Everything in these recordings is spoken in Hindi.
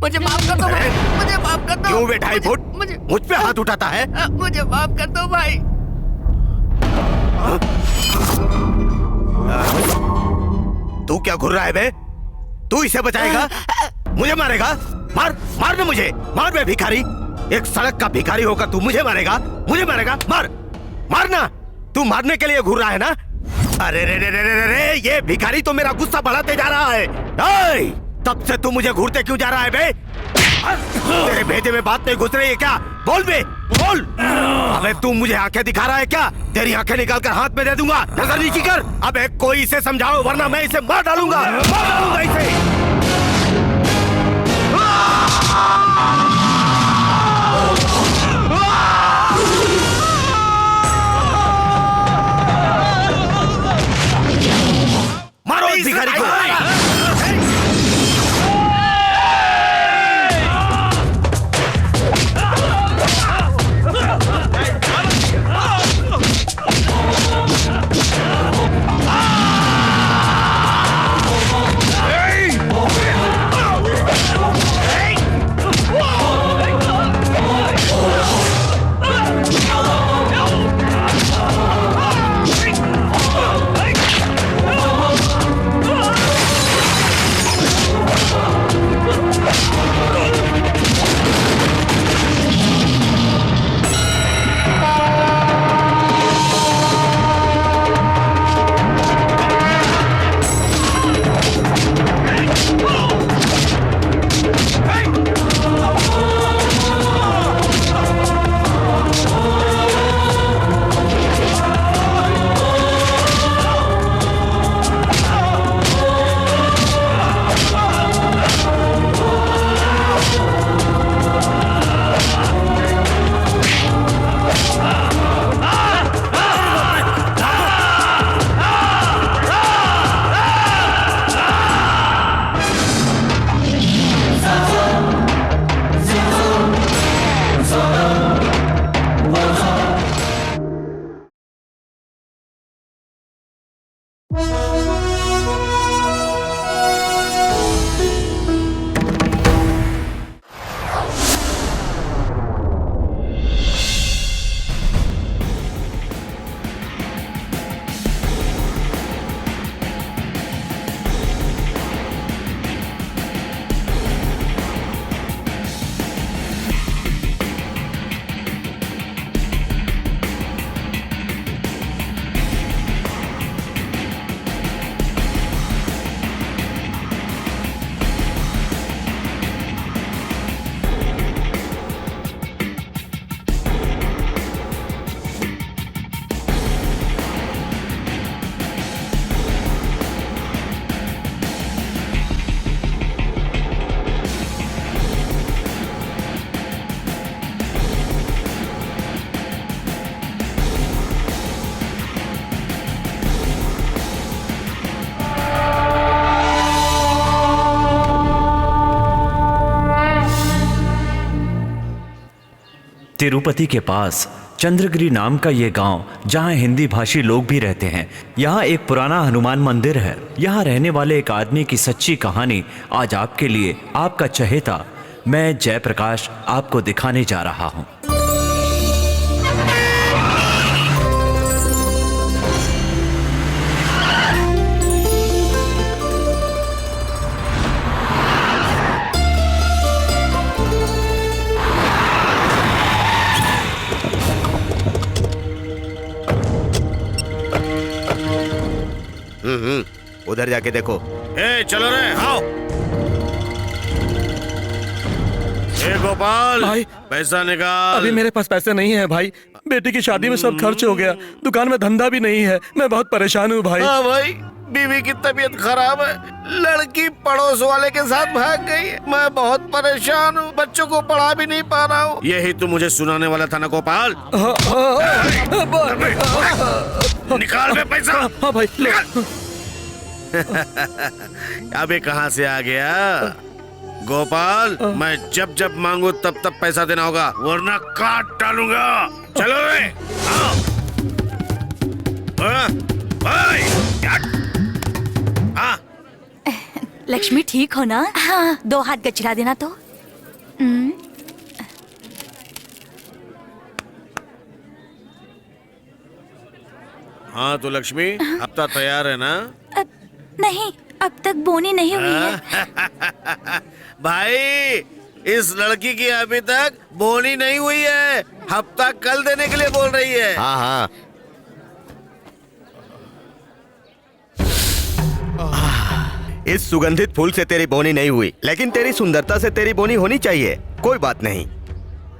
मुझे माफ कर दो भाई, मुझे माफ कर दो। क्यों बे 2.5 फुट मुझ पे हाथ उठाता है? मुझे माफ कर दो भाई। तू क्या घुर रहा है बे? तू इसे बचाएगा? मुझे मारेगा? मार मार ना मुझे, मार बे भिखारी। एक सड़क का भिखारी होकर तू मुझे मारेगा? मुझे मारेगा? मार मारना। तू मारने के लिए घूर रहा है ना? अरे रे रे रे रे रे, ये भिखारी तो मेरा गुस्सा बढ़ाते जा रहा है। ओए, तब से तू मुझे घूरते क्यों जा रहा है बे? तेरे भेजे में बात नहीं घुस रही है क्या? बोल बे बोल। अबे तू मुझे आंखें दिखा रहा है क्या? तेरी आंखें निकाल कर हाथ में दे दूंगा, नजर नीची कर। अबे कोई इसे समझाओ वरना मैं इसे मार डालूंगा, मार डालूंगा इसे। मारो इस भिखारी को। तिरुपति के पास चंद्रगिरी नाम का ये गांव, जहां हिंदी भाषी लोग भी रहते हैं। यहाँ एक पुराना हनुमान मंदिर है। यहाँ रहने वाले एक आदमी की सच्ची कहानी आज आपके लिए, आपका चहेता मैं जयप्रकाश आपको दिखाने जा रहा हूँ। उधर जाके देखो। ए चलो रे, आओ। ए गोपाल भाई, पैसा निकाल। अभी मेरे पास पैसे नहीं है भाई। बेटी की शादी में सब खर्च हो गया, दुकान में धंधा भी नहीं है, मैं बहुत परेशान हूँ भाई। हाँ भाई, बीवी की तबीयत खराब है, लड़की पड़ोस वाले के साथ भाग गई है। मैं बहुत परेशान हूँ, बच्चों को पढ़ा भी नहीं पा रहा हूँ। यही तू मुझे सुनाने वाला था ना गोपाल? निकाल बे पैसा। हाँ भाई, अबे कहाँ से आ गया गोपाल? मैं जब जब मांगू तब तब पैसा देना होगा, वरना काट डालूंगा। चलो रे, आओ। लक्ष्मी ठीक हो ना? हाँ। 2 हाथ गचरा देना तो। हाँ तो लक्ष्मी हफ्ता तैयार है ना? नहीं, अब तक बोनी नहीं हुई है। भाई इस लड़की की अभी तक बोनी नहीं हुई है, हफ्ता कल देने के लिए बोल रही है। हाँ हाँ। इस सुगंधित फूल से तेरी बोनी नहीं हुई, लेकिन तेरी सुंदरता से तेरी बोनी होनी चाहिए। कोई बात नहीं,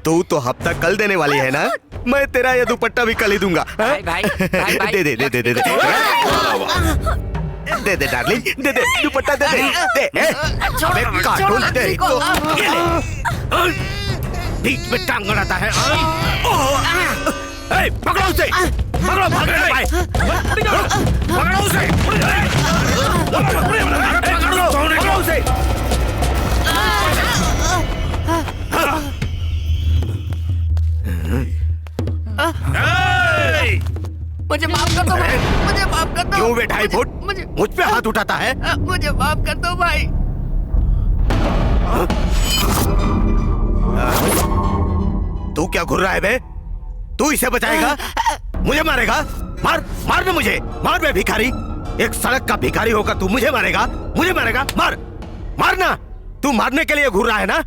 तू तो हफ्ता कल देने वाली है ना? मैं तेरा ये दुपट्टा भी कल ही दूंगा। भाई, भाई, भाई, भाई। दे दे दे दे दे दे दे दे डार्लिंग, दे दे दुपट्टा दे दे दे। अबे कार्टून तेरी तो बीच में टांग अड़ाता है। पकड़ो उसे, पकड़ो, भागने ना पाए। पकड़ो उसे, पकड़ो उसे। मुझे माफ कर दो भाई, मुझे माफ कर दो। क्यों बे 2.5 फुट मुझ पे हाथ उठाता है? मुझे माफ कर दो भाई। तू क्या घुर रहा है बे? तू इसे बचाएगा? मुझे मारेगा? मार, मार ना मुझे, मार बे भिखारी। एक सड़क का भिखारी होकर तू मुझे मारेगा? मुझे मारेगा? मार, मारना। तू मारने के लिए घुर रहा है ना?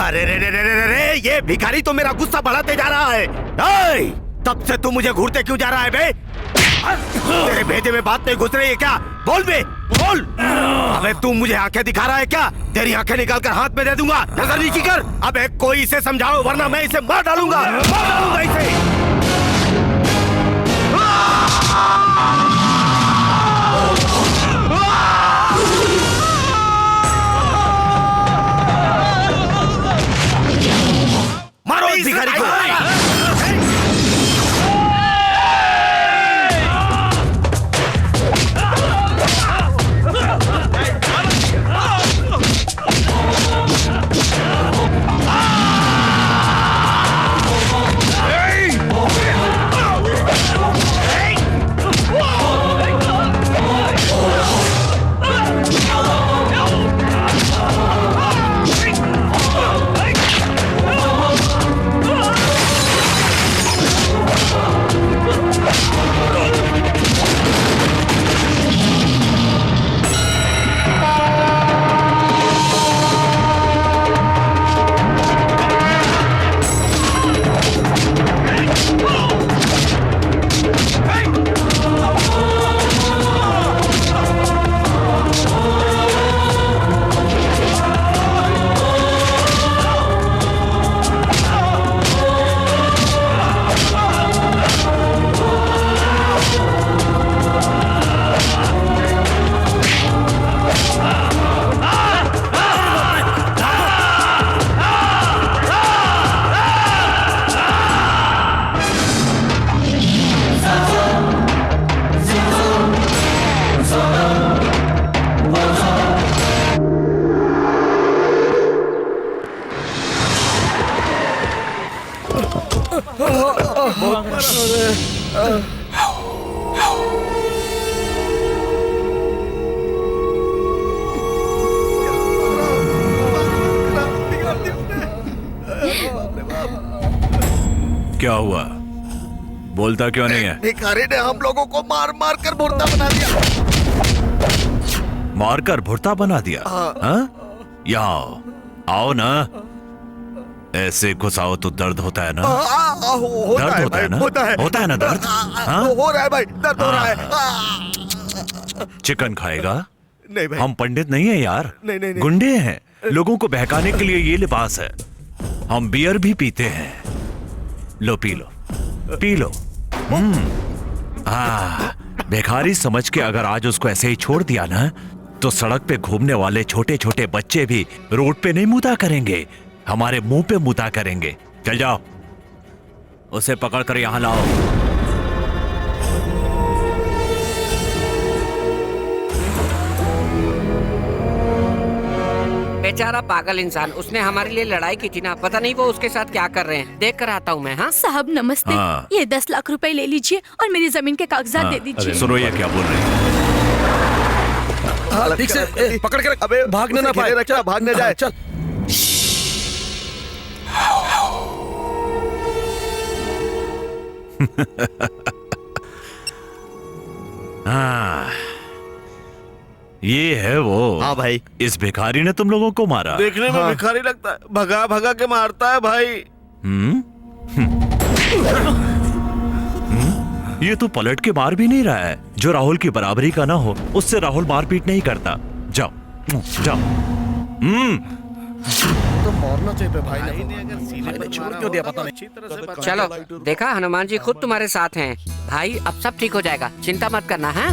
अरे रे रे रे रे रे, ये भिखारी तो मेरा गुस्सा बढ़ाते जा रहा है। ऐ, तब से तू मुझे घूरते क्यों जा रहा है बे? तेरे भेजे में बात नहीं घुस रही है क्या? बोल बे, बोल। अबे तू मुझे आंखें दिखा रहा है क्या? तेरी आंखें निकाल कर हाथ में दे दूंगा, नजर नीची कर। अबे कोई इसे समझाओ वरना मैं इसे मार डालूंगा, मार डालूंगा इसे। मारो इस भिखारी को। क्या हुआ? बोलता क्यों नहीं है? भिखारी ने हम लोगों को मार मार कर भुर्ता बना दिया। मारकर भुर्ता बना दिया? हाँ? यहाँ आओ, आओ ना। ऐसे घुसाओ तो दर्द होता है ना? दर्द होता है ना? होता है ना दर्द? हाँ? हो रहा है भाई, दर्द हो रहा है। चिकन खाएगा? नहीं भाई, हम पंडित नहीं है यार, नहीं। गुंडे हैं। लोगों को बहकाने के लिए ये लिबास है। हम बियर भी पीते हैं। लो पी लो, पी लो। भिखारी समझ के अगर आज उसको ऐसे ही छोड़ दिया ना, तो सड़क पे घूमने वाले छोटे छोटे बच्चे भी रोड पे नहीं मुदा करेंगे, हमारे मुंह पे मुदा करेंगे। चल जाओ, उसे पकड़कर यहां लाओ। बेचारा पागल इंसान, उसने हमारे लिए लड़ाई की थी ना, पता नहीं वो उसके साथ क्या कर रहे हैं। देख कर आता हूँ मैं। हाँ साहब नमस्ते। हाँ। ये 10 लाख रुपए ले लीजिए और मेरी जमीन के कागजात दे दीजिए। सुनो ये क्या बोल रहे हैं? ठीक से पकड़ कर, अबे भागने ना पाए, रखना, भागने जाए। चल। हाँ, ये है वो। हाँ भाई। इस भिखारी ने तुम लोगों को मारा। देखने में भिखारी लगता है, भगा भगा के मारता है भाई। ये तो पलट के मार भी नहीं रहा है। जो राहुल की बराबरी का ना हो उससे राहुल मारपीट नहीं करता। जाओ जाओ। तो मारना चाहिए भाई ने अगर सीने पर छोड़ मारा क्यों दिया होता पता तो नहीं। अच्छी तरह से बचा। चलो देखा, हनुमान जी खुद तुम्हारे साथ हैं। भाई अब सब ठीक हो जाएगा, चिंता मत करना। हाँ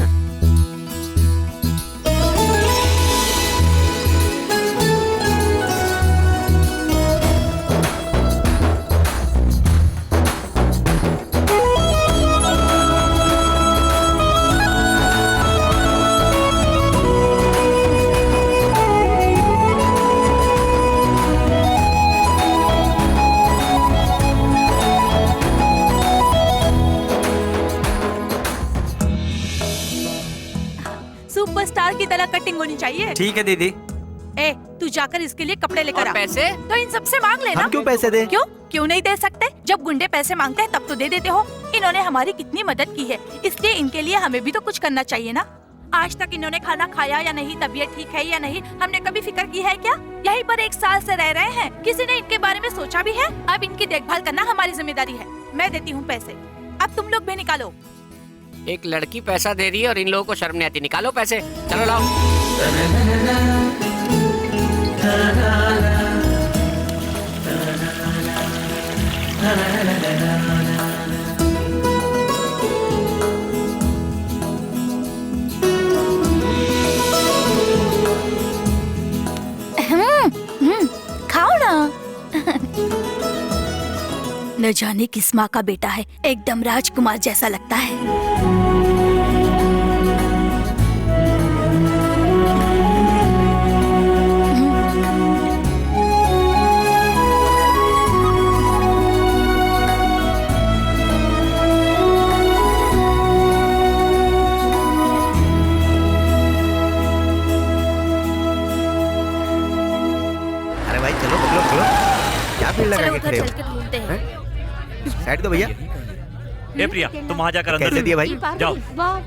सुपरस्टार की तरह कटिंग होनी चाहिए। ठीक है दीदी। ए, तू जाकर इसके लिए कपड़े लेकर और आ। पैसे? तो इन सबसे मांग लेना। हम क्यों पैसे दें? क्यों नहीं दे सकते? जब गुंडे पैसे मांगते हैं तब तो दे देते हो। इन्होंने हमारी कितनी मदद की है, इसलिए इनके लिए हमें भी तो कुछ करना चाहिए ना। आज तक इन्होंने खाना खाया या नहीं, तबीयत ठीक है या नहीं, हमने कभी फिक्र की है क्या? यहीं पर 1 साल से रह रहे हैं, किसी ने इनके बारे में सोचा भी है? अब इनकी देखभाल करना हमारी जिम्मेदारी है। मैं देती हूँ पैसे, अब तुम लोग भी निकालो। एक लड़की पैसा दे रही है और इन लोगों को शर्म नहीं आती। निकालो पैसे, चलो लाओ। खाओ ना। न जाने किस माँ का बेटा है, एकदम राजकुमार जैसा लगता है। अरे भाई चलो चलो चलो, क्या भीड़ लगा चलो के उधर खड़े हो? चल के ढूंढते हैं। साइड दो भैया। ए प्रिया, तुम वहां जाकर अंदर कैसे दिए भाई? जाओ।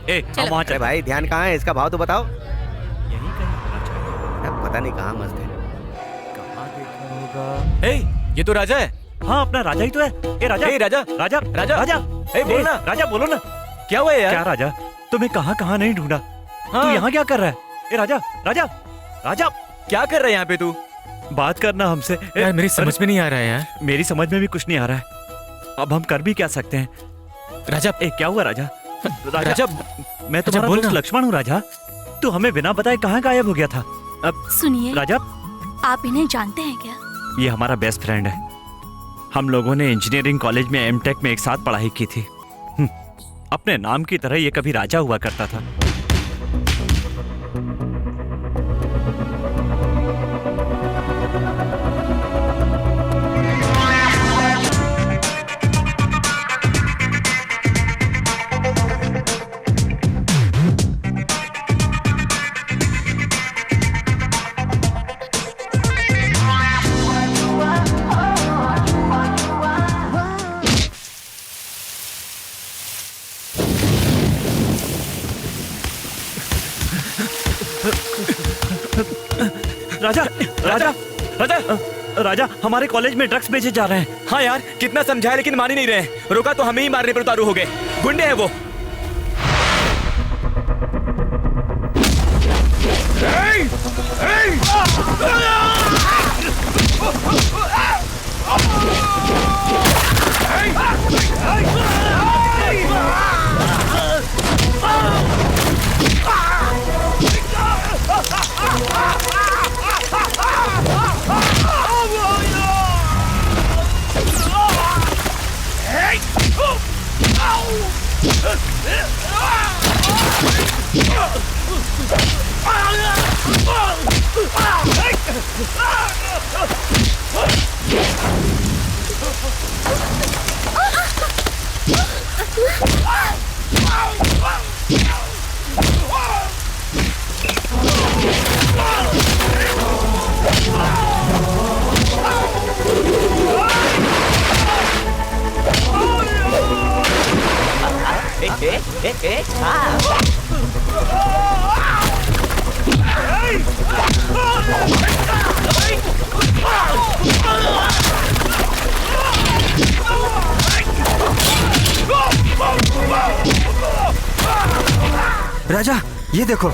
ए हम वहां अरे चल। भाई ध्यान कहाँ है, इसका भाव तो बताओ। यहीं कहीं होना चाहिए। अब पता नहीं कहाँ मस्त है। कहाँ देखा होगा? ए, ये तो राजा है। हाँ, अपना राजा ही तो है। ए राजा, ए राजा, राजा, राजा। राजा। ए, बोल ना। राजा बोलो ना। क्या हुआ यार? क्या राजा, तुम्हें कहाँ कहाँ नहीं ढूंढा। तू हाँ। यहाँ क्या कर रहा है? ए राजा, राजा, राजा, क्या कर रहा है यहाँ पे तू? बात करना हमसे। यार मेरी समझ में नहीं आ रहा है यार। मेरी समझ में भी कुछ नहीं आ रहा है। अब हम कर भी क्या सकते हैं? राजा, ए क्या हुआ राजा? राजा, मैं तुम्हारा बोल दोस्त ना। लक्ष्मण हूँ राजा। तू हमें बिना बताए कहाँ गायब हो गया था? अब सुनिए, राजा, आप इन्हें जानते हैं क्या? ये हमारा बेस्ट फ्रेंड है। हम लोगों ने इंजीनियरिंग कॉलेज में एमटेक में एक साथ पढ़ाई की थी। अपने नाम की तरह ये कभी राजा हुआ करता था। राजा, राजा, राजा। राजा, हमारे कॉलेज में ड्रग्स बेचे जा रहे हैं। हाँ यार, कितना समझाया लेकिन मान ही नहीं रहे। रोका तो हमें ही मारने पर उतारू हो गए। गुंडे हैं वो। राजा ये देखो।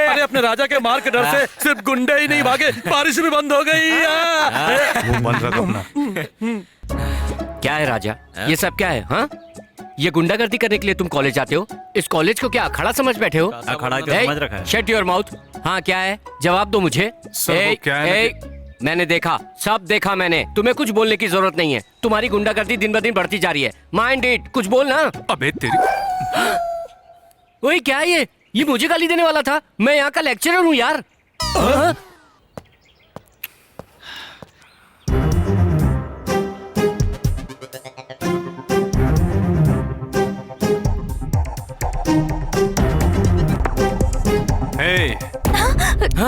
अरे अपने राजा के मार के डर से सिर्फ गुंडे ही नहीं भागे, बारिश भी बंद हो गई। मुंह बंद रखो अपना। क्या है राजा, ये सब क्या है? हाँ, ये गुंडागर्दी करने के लिए तुम कॉलेज आते हो? इस कॉलेज को क्या अखाड़ा समझ बैठे हो? अखाड़ा क्यों समझ रखा है? Shut your mouth. हाँ क्या है, जवाब दो मुझे। मैंने देखा, सब देखा मैंने। तुम्हें कुछ बोलने की जरूरत नहीं है। तुम्हारी गुंडागर्दी दिन ब दिन बढ़ती जा रही है। माइंड इट, कुछ बोल ना। अबे तेरी। ओए क्या है ये मुझे गाली देने वाला था? मैं यहाँ का लेक्चरर हूँ यार।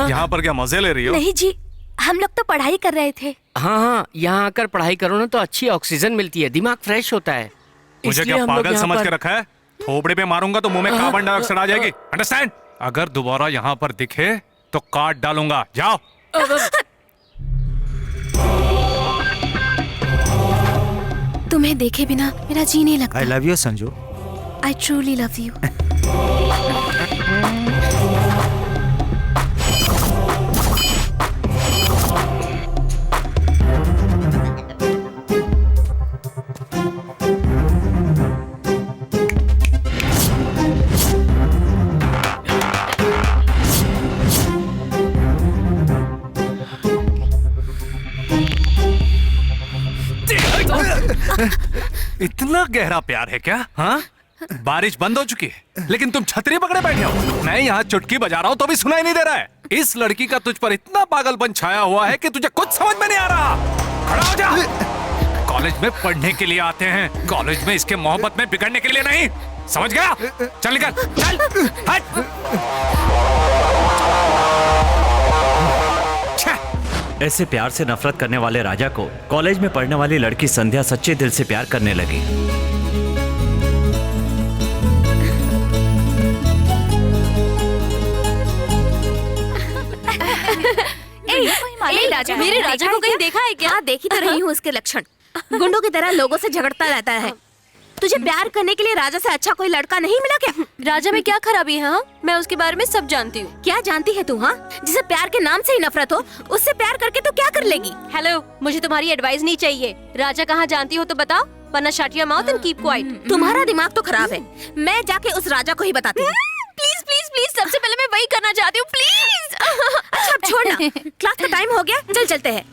यहाँ पर क्या मजे ले रही हो? नहीं जी, हम लोग तो पढ़ाई कर रहे थे। हाँ, यहाँ आकर पढ़ाई करो ना तो अच्छी ऑक्सीजन मिलती है, दिमाग फ्रेश होता है। मुझे क्या पागल समझ के रखा है? थोबड़े पे मारूंगा तो मुंह में कार्बन डाइऑक्साइड आ जाएगी। अंडरस्टैंड? अगर दोबारा यहाँ पर दिखे तो काट डालूंगा। जाओ। तुम्हें देखे बिना मेरा जी नहीं लगता। आई love you Sanju. I truly love you. इतना गहरा प्यार है क्या? हाँ, बारिश बंद हो चुकी है लेकिन तुम छतरी पकड़े बैठे हो। मैं यहाँ चुटकी बजा रहा हूँ तो भी सुनाई नहीं दे रहा है। इस लड़की का तुझ पर इतना पागलपन छाया हुआ है कि तुझे कुछ समझ में नहीं आ रहा। खड़ा हो जा। कॉलेज में पढ़ने के लिए आते हैं, कॉलेज में इसके मोहब्बत में बिगड़ने के लिए नहीं। समझ गया? चल निकल, चल हट। ऐसे प्यार से नफरत करने वाले राजा को कॉलेज में पढ़ने वाली लड़की संध्या सच्चे दिल से प्यार करने लगी। राजा, मेरे राजा को कहीं देखा है क्या? हाँ, देखी तो रही हूँ उसके लक्षण। गुंडों की तरह लोगों से झगड़ता रहता है। तुझे प्यार करने के लिए राजा से अच्छा कोई लड़का नहीं मिला क्या? राजा में क्या खराबी है? हाँ, मैं उसके बारे में सब जानती हूँ। क्या जानती है तू? हाँ, जिसे प्यार के नाम से ही नफरत हो, उससे प्यार करके तू क्या कर लेगी? हेलो, मुझे तुम्हारी एडवाइस नहीं चाहिए। राजा कहाँ जानती हो तो बताओ, वरना shut your mouth and keep quiet. तुम्हारा दिमाग तो खराब है। मैं जाके उस राजा को ही बताती हूँ। प्लीज प्लीज प्लीज, सबसे पहले मैं वही करना चाहती हूँ, प्लीज। अच्छा अब छोड़ना, क्लास का टाइम हो गया, चल चलते हैं।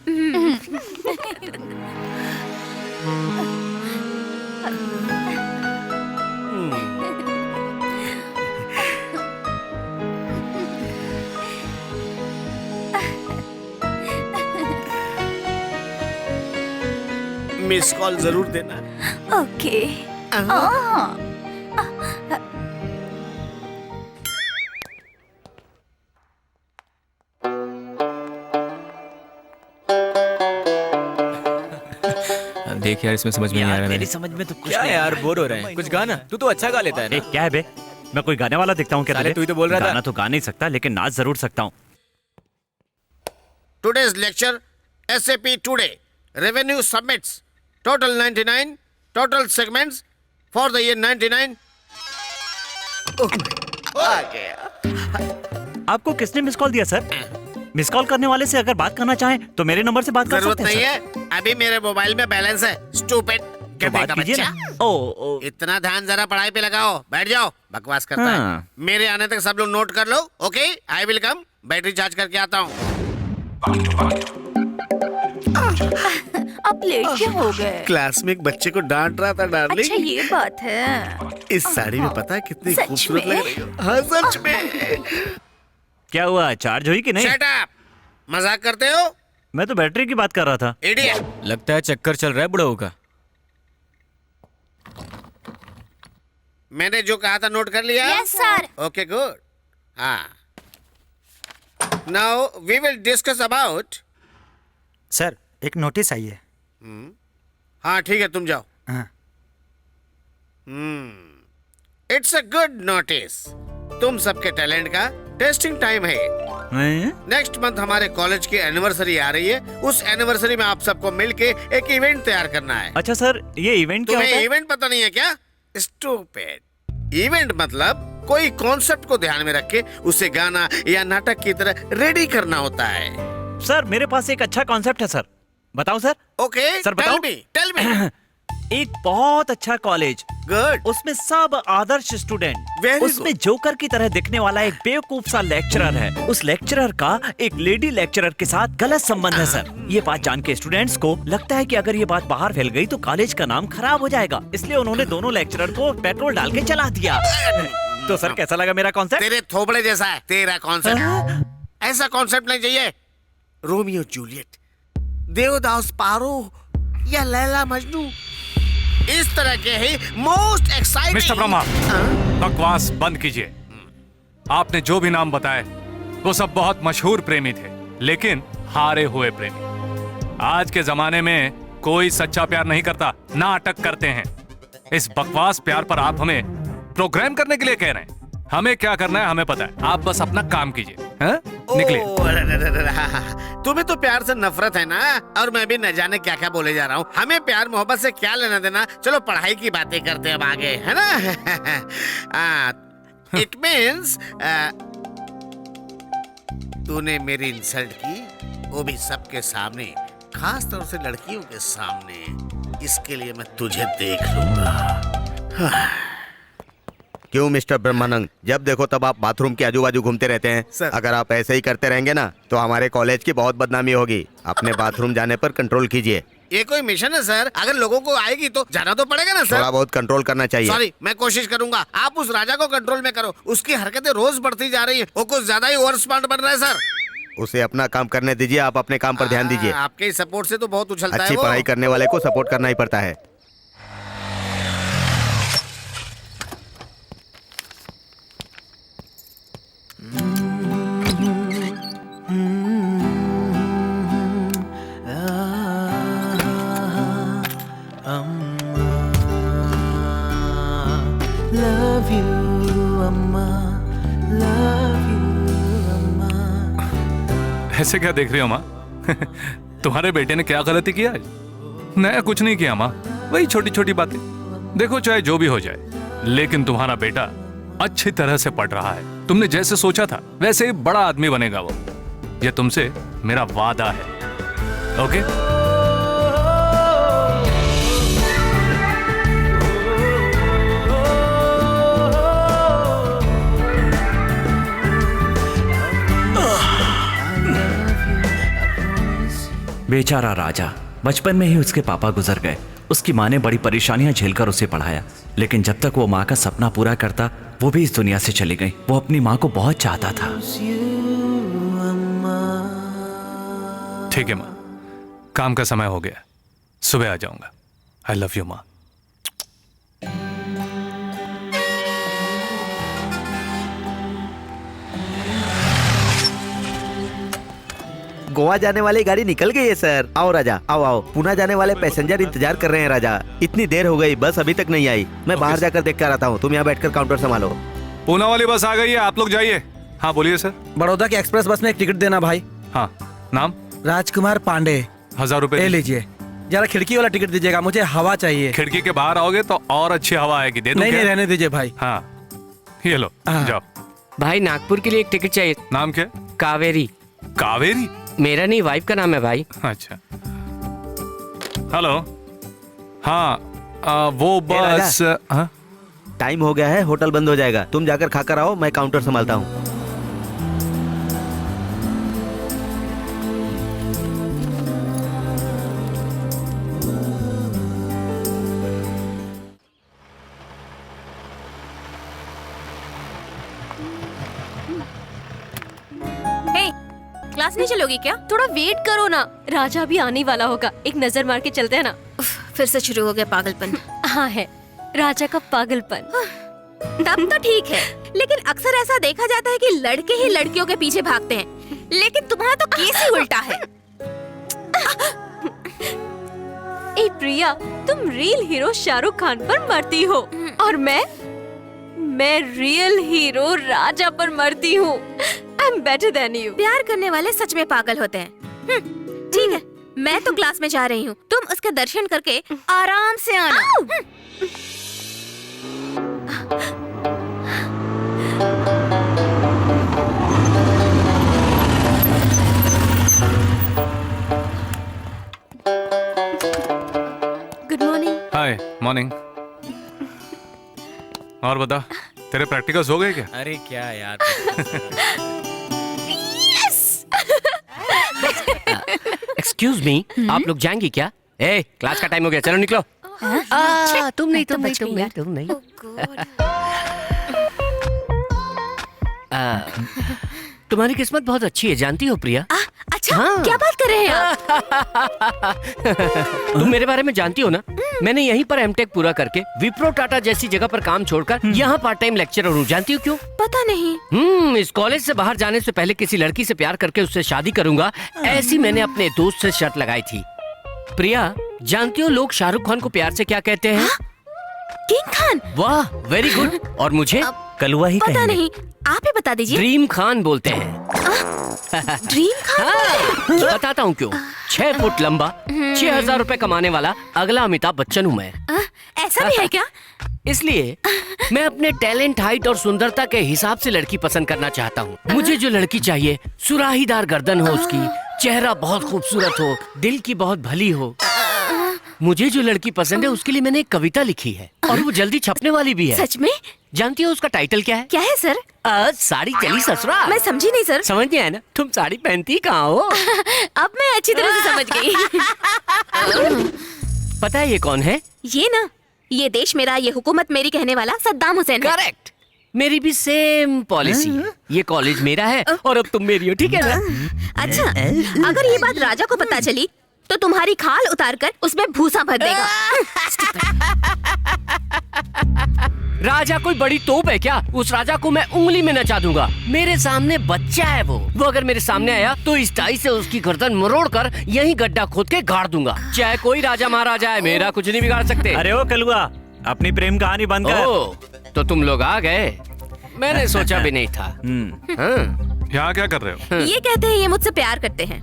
मिस कॉल जरूर देना। ओके। देख यार, इसमें समझ में नहीं आ रहा है। मेरी समझ में तो कुछ क्या नहीं यार, बोर हो रहे हैं। कुछ गाना, तू तो अच्छा गा लेता है ए, ना। क्या है बे? मैं कोई गाने वाला दिखता हूँ क्या? साले, तू ही तो बोल रहा था। गाना तो गा नहीं सकता लेकिन नाच जरूर सकता हूँ। Today's lecture, SAP Today. Revenue submits. Total 99. Total segments for the year 99. आ गया। आपको किसने मिस कॉल दिया सर? मिस कॉल करने वाले से अगर बात करना चाहें तो मेरे नंबर से बात कर जरूरत सकते हैं नहीं सर। है, अभी मेरे मोबाइल में बैलेंस है। स्टूपिड तो बात का कीजिए बच्चा। ना। ओ, इतना ध्यान जरा पढ़ाई पे लगाओ। बैठ जाओ, बकवास करता हाँ। है। मेरे आने तक सब लोग नोट कर लो। Okay, I will come. Battery charge करके आता हूँ। अब लेट क्यों हो गए? क्लास में एक बच्चे को डांट रहा था डार्लिंग। अच्छा ये बात है। इस साड़ी में पता है कितनी सच खूबसूरत में? लग रही हो। हाँ सच में। क्या हुआ, चार्ज हुई कि नहीं? शट अप, मजाक करते हो? मैं तो बैटरी की बात कर रहा था। इडियट। लगता है चक्कर चल रहा है बुढ़ऊ का। मैंने जो कहा था नोट कर लिया? Yes sir. Okay good. हाँ, now we will discuss about. Sir एक नोटिस आई है। हाँ ठीक है, तुम जाओ। हाँ। It's a good notice. तुम सबके टैलेंट का टेस्टिंग टाइम है। नेक्स्ट मंथ हमारे कॉलेज की एनिवर्सरी आ रही है। उस एनिवर्सरी में आप सबको मिलके एक इवेंट तैयार करना है। अच्छा सर, ये इवेंट क्या तुम्हें होता है? इवेंट पता नहीं है क्या? स्टूपिड। इवेंट मतलब कोई कॉन्सेप्ट को ध्यान में रख के उसे गाना या नाटक की तरह रेडी करना होता है। सर मेरे पास एक अच्छा कॉन्सेप्ट है सर, बताऊं सर? ओके सर बताओ। Tell me. एक बहुत अच्छा कॉलेज, गुड, उसमें सब आदर्श स्टूडेंट, Very उसमें जोकर की तरह दिखने वाला एक बेवकूफ सा लेक्चरर है। उस लेक्चरर का एक लेडी लेक्चरर के साथ गलत संबंध है सर। ये बात जान के स्टूडेंट्स को लगता है कि अगर ये बात बाहर फैल गई तो कॉलेज का नाम खराब हो जाएगा, इसलिए उन्होंने दोनों लेक्चरर को पेट्रोल डाल के जला दिया। तो सर कैसा लगा मेरा कॉन्सेप्ट? तेरे थोबड़े जैसा है तेरा कॉन्सेप्ट। ऐसा कॉन्सेप्ट नहीं चाहिए। रोमियो जूलियट, देवदास पारो या लैला मजनू, इस तरह के ही मोस्ट एक्साइटिंग। मिस्टर ब्रह्मा, बकवास बंद कीजिए। आपने जो भी नाम बताए वो सब बहुत मशहूर प्रेमी थे, लेकिन हारे हुए प्रेमी। आज के जमाने में कोई सच्चा प्यार नहीं करता, नाटक करते हैं। इस बकवास प्यार पर आप हमें प्रोग्राम करने के लिए कह रहे हैं। हमें क्या करना है हमें पता है, आप बस अपना काम कीजिए। निकलिए। तुम्हें तो प्यार से नफरत है ना, और मैं भी न जाने क्या क्या बोले जा रहा हूँ। हमें प्यार मोहब्बत से क्या लेना देना। चलो पढ़ाई की बातें करते हैं अब आगे, है ना? इट मीन्स तूने मेरी इंसल्ट की, वो भी सबके सामने, खास तौर से लड़कियों के सामने। इसके लिए मैं तुझे देख लूंगा। क्यों मिस्टर ब्रह्मानंद, जब देखो तब आप बाथरूम के आजू बाजू घूमते रहते हैं? सर। अगर आप ऐसे ही करते रहेंगे ना तो हमारे कॉलेज की बहुत बदनामी होगी। अपने बाथरूम जाने पर कंट्रोल कीजिए। ये कोई मिशन है सर, अगर लोगों को आएगी तो जाना तो पड़ेगा ना सर। थोड़ा बहुत कंट्रोल करना चाहिए। सॉरी, मैं कोशिश करूंगा। आप उस राजा को कंट्रोल में करो, उसकी हरकतें रोज बढ़ती जा रही है। वो कुछ ज्यादा ही ओवर स्मार्ट बन रहा है सर। उसे अपना काम करने दीजिए, आप अपने काम पर ध्यान दीजिए। आपके सपोर्ट से तो बहुत उछलता है अच्छी वो। पढ़ाई करने वाले को सपोर्ट करना ही पड़ता है। ऐसे क्या देख रही हो माँ? तुम्हारे बेटे ने क्या गलती किया आज? नया कुछ नहीं किया माँ, वही छोटी छोटी बातें। देखो चाहे जो भी हो जाए, लेकिन तुम्हारा बेटा अच्छी तरह से पढ़ रहा है। तुमने जैसे सोचा था वैसे ही बड़ा आदमी बनेगा वो। ये तुमसे मेरा वादा है। ओके? बेचारा राजा, बचपन में ही उसके पापा गुजर गए। उसकी माँ ने बड़ी परेशानियां झेलकर उसे पढ़ाया, लेकिन जब तक वो माँ का सपना पूरा करता वो भी इस दुनिया से चली गई। वो अपनी माँ को बहुत चाहता था। ठीक है माँ, काम का समय हो गया, सुबह आ जाऊंगा। आई लव यू माँ। गोवा जाने वाली गाड़ी निकल गई है सर। आओ राजा, आओ आओ। पुणे जाने वाले पैसेंजर इंतजार कर रहे हैं राजा। इतनी देर हो गई, बस अभी तक नहीं आई। मैं बाहर जाकर देख कर आता हूँ, तुम यहाँ बैठकर काउंटर संभालो। पूना वाली बस आ गई है, आप लोग जाइए। हाँ बोलिए सर। बड़ौदा की एक्सप्रेस बस में एक टिकट देना भाई। हाँ, नाम? राजकुमार पांडे। 1000 रुपए ले लीजिए। जरा खिड़की वाला टिकट दीजिएगा, मुझे हवा चाहिए। खिड़की के बाहर आओगे तो और अच्छी हवा आएगी। दे दूं नहीं क्या? नहीं, रहने दीजिए भाई। हाँ ये लो, जाओ। भाई नागपुर के लिए एक टिकट चाहिए। नाम क्या? कावेरी। कावेरी? मेरा नहीं, वाइफ का नाम है भाई। अच्छा। हेलो। हाँ वो बस। हाँ? टाइम हो गया है, होटल बंद हो जाएगा। तुम जाकर खाकर आओ, मैं काउंटर संभालता हूँ। क्लास नहीं चलोगी क्या? थोड़ा वेट करो ना, राजा भी आने वाला होगा। एक नजर मार के चलते हैं ना। फिर से शुरू हो गया पागलपन। हाँ है, राजा का पागलपन। तब तो ठीक है, लेकिन अक्सर ऐसा देखा जाता है कि लड़के ही लड़कियों के पीछे भागते हैं, लेकिन तुम्हारा तो केस ही उल्टा है। ए प्रिया, तुम रियल हीरो शाहरुख खान पर मरती हो और मैं रियल हीरो राजा पर मरती हूँ। I am better than you. प्यार करने वाले सच में पागल होते हैं। ठीक है, मैं तो क्लास में जा रही हूँ, तुम उसके दर्शन करके आराम से आना। Good morning. Hi morning. और बता, तेरे प्रैक्टिकल्स हो गए क्या? अरे क्या यार। एक्सक्यूज मी, आप लोग जाएंगी क्या? ए, क्लास का टाइम हो गया, चलो निकलो। तुम नहीं। तुम्हारी किस्मत बहुत अच्छी है, जानती हो प्रिया? अच्छा, क्या बात कर रहे हैं आप? तुम मेरे बारे में जानती हो ना? मैंने यहीं पर एमटेक पूरा करके विप्रो टाटा जैसी जगह पर काम छोड़कर यहाँ पार्ट टाइम लेक्चरर हूँ। जानती हो क्यों? पता नहीं। इस कॉलेज से बाहर जाने से पहले किसी लड़की से प्यार करके उससे शादी करूंगा, ऐसी मैंने अपने दोस्त से शर्त लगाई थी। प्रिया, जानती हो लोग शाहरुख खान को प्यार से क्या कहते हैं? किंग खान। वाह, वेरी गुड। और मुझे कलुआ ही पता नहीं, आप ही बता दीजिए। ड्रीम खान बोलते हैं। ड्रीम खान? बताता हूँ क्यों। 6 फुट लंबा, 6,000 रुपए कमाने वाला अगला अमिताभ बच्चन हूँ मैं। ऐसा भी है क्या? इसलिए मैं अपने टैलेंट, हाइट और सुंदरता के हिसाब से लड़की पसंद करना चाहता हूँ। मुझे जो लड़की चाहिए, सुराहीदार गर्दन हो उसकी, चेहरा बहुत खूबसूरत हो, दिल की बहुत भली हो। मुझे जो लड़की पसंद है उसके लिए मैंने एक कविता लिखी है और वो जल्दी छपने वाली भी है। सच में? जानती हो उसका टाइटल क्या है? क्या है सर? साड़ी चली ससुराल। मैं समझी नहीं सर। समझ नहीं आया ना? तुम साड़ी पहनती कहाँ हो? अब मैं अच्छी तरह से समझ गई। पता है ये कौन है? ये ना, ये देश मेरा, ये हुकूमत मेरी कहने वाला सद्दाम हुसैन है। करेक्ट। मेरी भी सेम पॉलिसी है। ये कॉलेज मेरा है और अब तुम मेरी हो, ठीक है ना? अच्छा, अगर ये बात राजा को पता चली तो तुम्हारी खाल उतार कर उसमें भूसा भर देगा। राजा कोई बड़ी तोप है क्या? उस राजा को मैं उंगली में नचा दूंगा। मेरे सामने बच्चा है वो अगर मेरे सामने आया तो इस टाई से उसकी गर्दन मरोड़ कर यहीं गड्ढा खोद के गाड़ दूंगा। चाहे कोई राजा महाराजा है, मेरा कुछ नहीं बिगाड़ सकते। अरे ओ कलुआ, अपनी प्रेम कहानी बंद कर। तो तुम लोग आ गए, मैंने सोचा भी नहीं था। यहाँ क्या कर रहे हो? ये कहते हैं ये मुझसे प्यार करते हैं।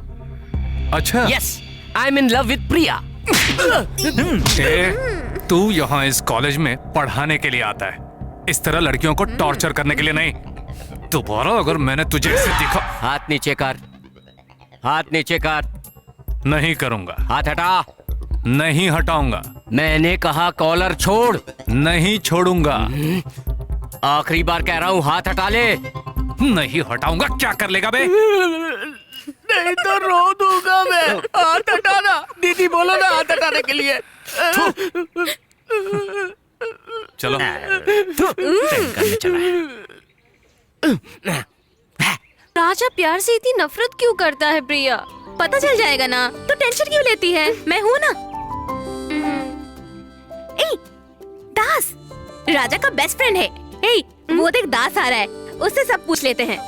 अच्छा। Yes, I am in love with Priya. तू यहाँ इस कॉलेज में पढ़ाने के लिए आता है, इस तरह लड़कियों को टॉर्चर करने के लिए नहीं। दोबारा अगर मैंने तुझे ऐसे दिखा। हाथ नीचे कर, हाथ नीचे कर। नहीं करूंगा। हाथ हटा। नहीं हटाऊंगा। मैंने कहा कॉलर छोड़। नहीं छोड़ूंगा। आखिरी बार कह रहा हूँ, हाथ हटा ले। नहीं हटाऊंगा। क्या कर लेगा बे? नहीं तो रो दूंगा मैं। हाथ हटाना। दीदी बोलो ना हाथ हटाने के लिए। चलो। राजा प्यार से इतनी नफरत क्यों करता है प्रिया? पता चल जाएगा ना, तो टेंशन क्यों लेती है? मैं हूँ ना। ए, दास राजा का बेस्ट फ्रेंड है। ए, वो देख दास आ रहा है, उससे सब पूछ लेते हैं।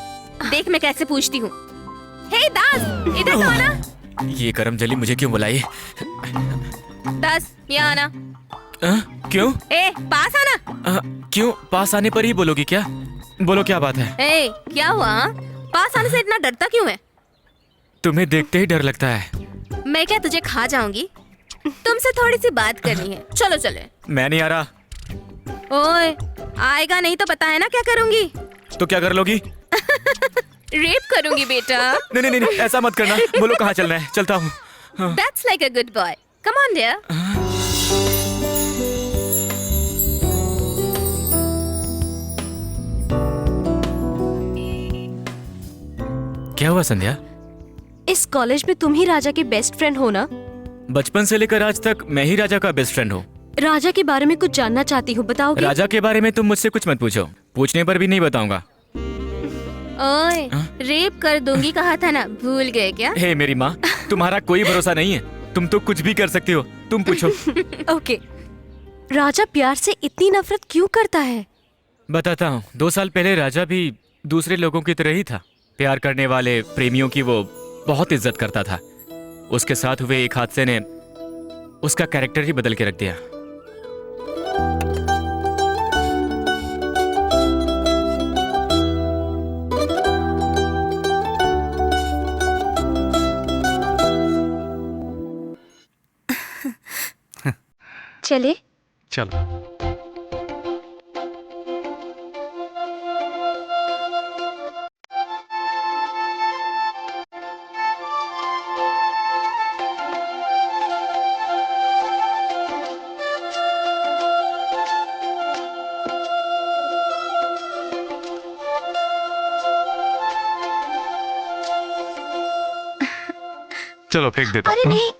देख मैं कैसे पूछती हूँ। हे दास, इधर तो आना। ये करम जली मुझे क्यों बुलाई? दास, यहाँ आना। क्यों? ए, पास आना। क्यों? पास आने पर ही बोलोगी क्या? बोलो क्या बात है? ए, क्या हुआ? पास आने से इतना डरता क्यों है? तुम्हें देखते ही डर लगता है। मैं क्या तुझे खा जाऊंगी? तुमसे थोड़ी सी बात करनी है। चलो चले। मैं नहीं आ रहा। ओए, आएगा नहीं तो पता है ना क्या करूंगी? तो क्या कर लोगी? रेप करूंगी बेटा। नहीं नहीं नहीं, ऐसा मत करना। बोलो कहाँ चलना है, चलता हूँ। That's like a good boy. Come on, dear. क्या हुआ संध्या? इस कॉलेज में तुम ही राजा के बेस्ट फ्रेंड हो ना? बचपन से लेकर आज तक मैं ही राजा का बेस्ट फ्रेंड हूँ। राजा के बारे में कुछ जानना चाहती हूँ, बताओगे? राजा के बारे में तुम मुझसे कुछ मत पूछो, पूछने पर भी नहीं बताऊंगा। ओए, रेप कर दूंगी कहा था ना, भूल गए क्या? हे मेरी माँ, तुम्हारा कोई भरोसा नहीं है। तुम तो कुछ भी कर सकती हो, तुम पूछो। ओके, राजा प्यार से इतनी नफरत क्यों करता है? बताता हूँ, 2 साल पहले राजा भी दूसरे लोगों की तरह ही था। प्यार करने वाले प्रेमियों की वो बहुत इज्जत करता था। उसके साथ हुए एक हादसे ने उसका कैरेक्टर ही बदल के रख दिया। चले चलो। चलो फेंक देता अरे नहीं,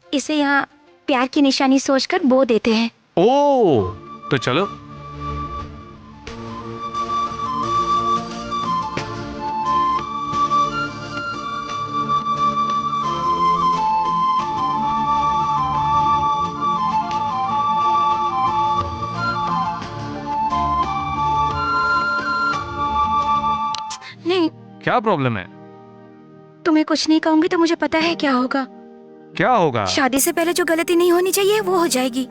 इसे यहाँ प्यार की निशानी सोचकर बो देते हैं। ओ, तो चलो। नहीं, क्या प्रॉब्लम है? तुम्हें कुछ नहीं कहूंगी तो मुझे पता है क्या होगा। क्या होगा? शादी से पहले जो गलती नहीं होनी चाहिए वो हो जाएगी।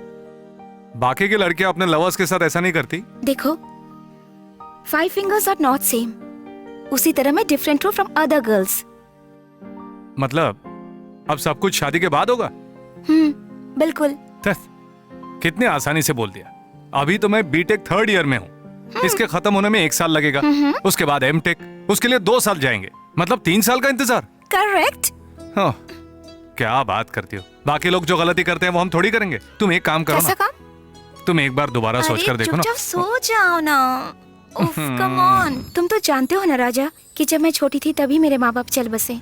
बाकी की लड़कियां अपने लवर्स के साथ ऐसा नहीं करती। देखो, 5 fingers are not same। उसी तरह मैं डिफरेंट हूँ फ्रॉम अदर गर्ल्स। मतलब अब सब कुछ शादी के बाद होगा? बिल्कुल। कितने आसानी से बोल दिया। अभी तो मैं बीटेक 3rd ईयर में हूँ। इसके खत्म होने में 1 साल लगेगा, उसके बाद एमटेक, उसके लिए 2 साल जाएंगे, मतलब 3 साल का इंतजार। करेक्ट। हाँ, क्या बात करती हो। बाकी लोग जो गलती करते हैं वो हम थोड़ी करेंगे। तुम एक काम करो ना, तुम एक बार दोबारा सोच कर देखो ना। चुपचाप सो जाओ ना। उफ, कम ऑन। तुम तो जानते हो ना राजा कि जब मैं छोटी थी तभी मेरे माँ बाप चल बसे।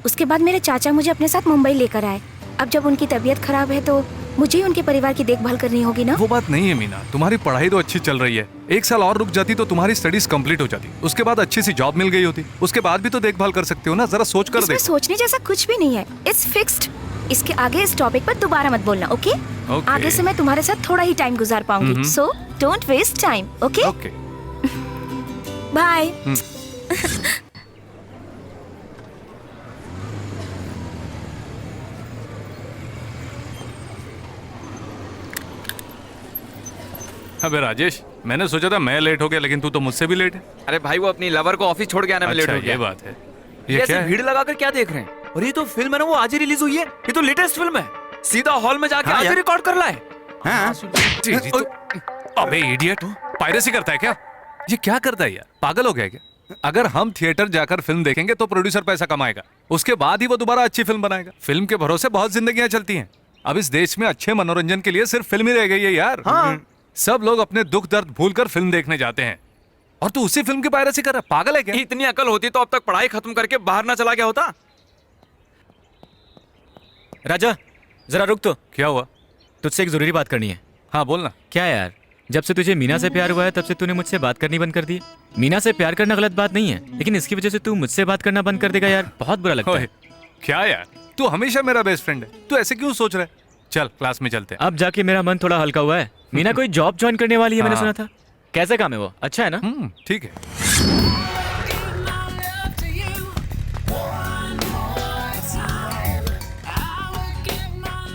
उसके बाद मेरे चाचा मुझे अपने साथ मुंबई लेकर आए। अब जब उनकी तबीयत खराब है तो मुझे ही उनके परिवार की देखभाल करनी होगी ना। वो बात नहीं है मीना, तुम्हारी पढ़ाई तो अच्छी चल रही है। 1 साल और रुक जाती तो तुम्हारी स्टडीज कंप्लीट हो जाती, उसके बाद अच्छी सी जॉब मिल गई होती, उसके बाद भी तो देखभाल कर सकते हो ना। जरा सोच कर देखो। सोचने जैसा कुछ भी नहीं है। It's fixed. इसके आगे इस टॉपिक पर दोबारा मत बोलना, ओके? आगे से मैं तुम्हारे साथ थोड़ा ही टाइम गुजार पाऊंगी, so don't waste time, okay? Bye. अबे राजेश, मैंने सोचा था मैं लेट हो गया, लेकिन तू तो मुझसे भी लेट है। अरे भाई, वो अपनी लवर को ऑफिस छोड़ के आने में लेट हो गया। ये बात है। ये क्या है? भीड़ लगाकर क्या देख रहे हैं? और ये तो फिल्म है ना, वो आज ही रिलीज हुई है। ये तो लेटेस्ट फिल्म है। सीधा हॉल में जाके आज ही रिकॉर्ड कर लाए। अबे इडियट, पायरेसी करता है क्या? ये क्या करता है यार, पागल हो गया क्या? अगर हम थिएटर जाकर फिल्म देखेंगे तो प्रोड्यूसर पैसा कमाएगा, उसके बाद ही वो दोबारा अच्छी फिल्म बनाएगा। फिल्म के भरोसे बहुत जिंदगियां चलती हैं। अब इस देश में अच्छे मनोरंजन के लिए सिर्फ फिल्म ही रह गई है यार। सब लोग अपने दुख दर्द भूलकर फिल्म देखने जाते हैं, और तू उसी फिल्म की पायरेसी कर रहा है। पागल है क्या? इतनी अकल होती तो अब तक पढ़ाई खत्म करके बाहर ना चला गया होता। राजा, जरा रुक तो। क्या हुआ? तुझसे एक जरूरी बात करनी है। हाँ बोलना। क्या यार, जब से तुझे मीना से प्यार हुआ है तब से तूने मुझसे बात करनी बंद कर दी। मीना से प्यार करना गलत बात नहीं है, लेकिन इसकी वजह से तू मुझसे बात करना बंद कर देगा यार, बहुत बुरा लगता है। क्या यार, तू हमेशा मेरा बेस्ट फ्रेंड है, तू ऐसे क्यों सोच रहा है? चल क्लास में चलते हैं। अब जाके मेरा मन थोड़ा हल्का हुआ है। मीना कोई जॉब ज्वाइन करने वाली है, मैंने सुना था। कैसा काम है वो? अच्छा है ना? ठीक है।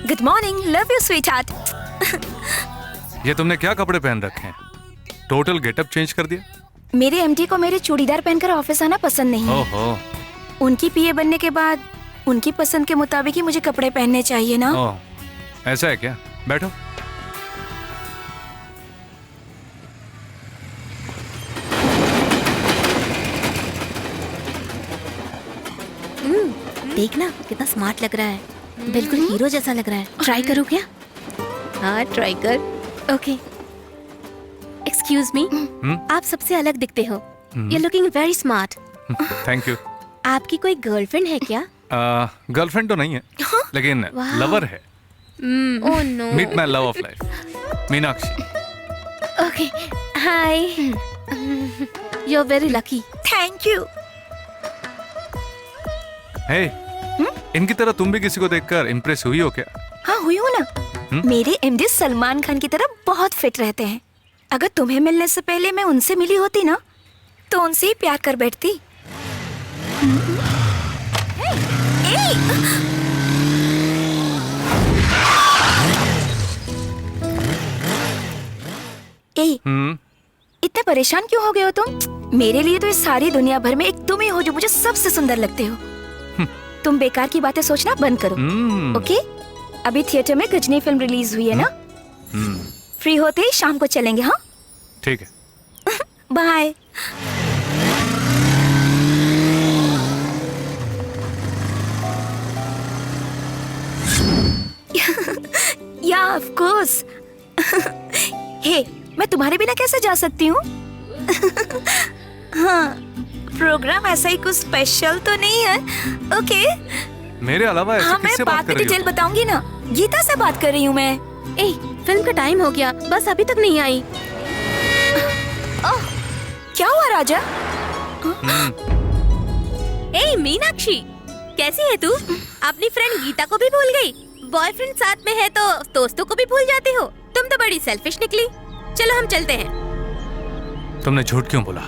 Good morning, love you sweet heart. ये तुमने क्या कपड़े पहन रखे हैं? टोटल गेटअप चेंज कर दिया। मेरे एमडी को मेरे चूड़ीदार पहनकर ऑफिस आना पसंद नहीं है। ओहो। उनकी पीए बनने के बाद उनकी पसंद के मुताबिक ही मुझे कपड़े पहनने चाहिए ना। ऐसा है क्या? बैठो। देखना कितना स्मार्ट लग रहा है, बिल्कुल हीरो जैसा लग रहा है। ट्राई करूँ क्या? हाँ ट्राई कर। ओके। एक्सक्यूज मी, आप सबसे अलग दिखते हो। You looking very smart. Thank you. आपकी कोई गर्लफ्रेंड है क्या? गर्लफ्रेंड तो नहीं है, लेकिन लवर है। Oh no. Meet my love of life, Meenakshi. Okay, hi. You are very lucky. Thank you. Hey, इनकी तरह तुम भी किसी को देखकर इम्प्रेस हुई हो क्या? हाँ हुई हूँ ना। मेरे एमडी सलमान खान की तरह बहुत फिट रहते हैं। अगर तुम्हें मिलने से पहले मैं उनसे मिली होती ना तो उनसे ही प्यार कर बैठती। इतने परेशान क्यों हो गए हो तुम? मेरे लिए तो इस सारी दुनिया भर में एक तुम ही हो जो मुझे सबसे सुंदर लगते हो। तुम बेकार की बातें सोचना बंद करो, ओके? अभी थिएटर में गजनी फिल्म रिलीज हुई है ना, फ्री होते ही शाम को चलेंगे। हाँ ठीक है, बाय। या ऑफ कोर्स। हे, मैं तुम्हारे बिना कैसे जा सकती हूँ? हाँ, प्रोग्राम ऐसा ही कुछ स्पेशल तो नहीं है, ओके? मेरे अलावा ऐसे हाँ, मैं किससे बात बाद कर में रही हो? डिटेल बताऊंगी ना। गीता से बात कर रही हूँ मैं। ए, फिल्म का टाइम हो गया, बस अभी तक नहीं आई। क्या हुआ राजा? ए मीनाक्षी, कैसी है तू? अपनी फ्रेंड गीता को भी भूल गई? बॉयफ्रेंड साथ में है तो दोस्तों को भी भूल जाती हो? तुम तो बड़ी सेल्फिश निकली। चलो हम चलते हैं। तुमने झूठ क्यों बोला?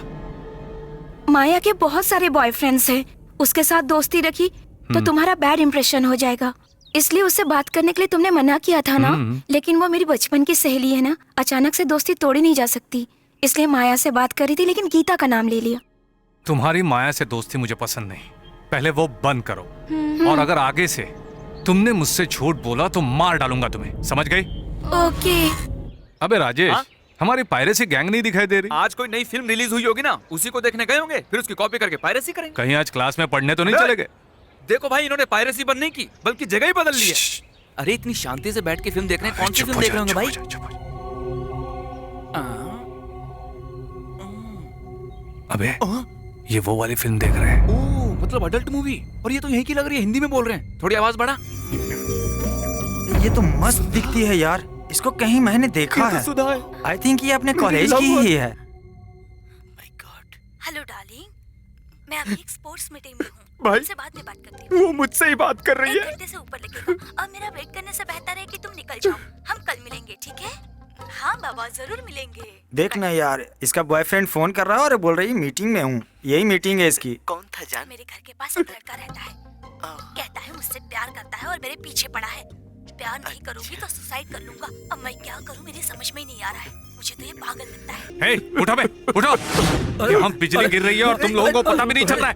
माया के बहुत सारे बॉयफ्रेंड्स हैं, उसके साथ दोस्ती रखी तो तुम्हारा बैड इंप्रेशन हो जाएगा, इसलिए उससे बात करने के लिए तुमने मना किया था ना। लेकिन वो मेरी बचपन की सहेली है ना, अचानक से दोस्ती तोड़ी नहीं जा सकती, इसलिए माया से बात करी थी, लेकिन गीता का नाम ले लिया। तुम्हारी माया से दोस्ती मुझे पसंद नहीं, पहले वो बंद करो। और अगर आगे से तुमने मुझसे झूठ बोला तो मार डालूंगा तुम्हें, समझ गई? ओके। अबे राजेश, हमारी पायरेसी गैंग नहीं दिखाई दे रही। आज कोई नई फिल्म रिलीज हुई होगी ना, उसी को देखने गए होंगे, फिर उसकी कॉपी करके पायरेसी करेंगे। कहीं आज क्लास में पढ़ने तो नहीं चले गए? देखो भाई, इन्होंने पायरेसी बंद नहीं की, बल्कि जगह ही बदल ली है। अरे इतनी शांति से बैठ के फिल्म देख रहे हैं, कौन सी फिल्म देख रहे होंगे भाई? अबे ये वो वाली फिल्म देख रहे हैं। ओह, मतलब अडल्ट मूवी। और ये तो यहीं की लग रही है, हिंदी में बोल रहे हैं। थोड़ी आवाज बढ़ा। ये तो मस्त दिखती है यार, इसको कहीं मैंने देखा है। आई थिंक ये अपने कॉलेज की ही है। हेलो डार्लिंग, मैं अभी एक स्पोर्ट्स मीटिंग में हूँ, भाई, तुमसे बाद में बात करती हूँ। वो मुझसे ही बात कर रही है। 1 घंटे से ऊपर लगेगा और मेरा वेट करने से बेहतर है कि तुम निकल जाओ। हम कल मिलेंगे, ठीक है? हाँ बाबा, जरूर मिलेंगे। देख ना यार, इसका बॉयफ्रेंड फोन कर रहा है और बोल रही मीटिंग में हूँ। यही मीटिंग है इसकी। कौन था जान? मेरे घर के पास एक लड़का रहता है, कहता है मुझसे प्यार करता है और मेरे पीछे पड़ा है। प्यार नहीं करूंगी तो सुसाइड कर लूंगा। अब मैं क्या करूं, मेरी समझ में ही नहीं आ रहा है। मुझे तो ये पागल लगता है। हे, उठो बे, उठो। यहाँ बिजली गिर रही है और तुम लोगों को पता भी नहीं चल रहा है।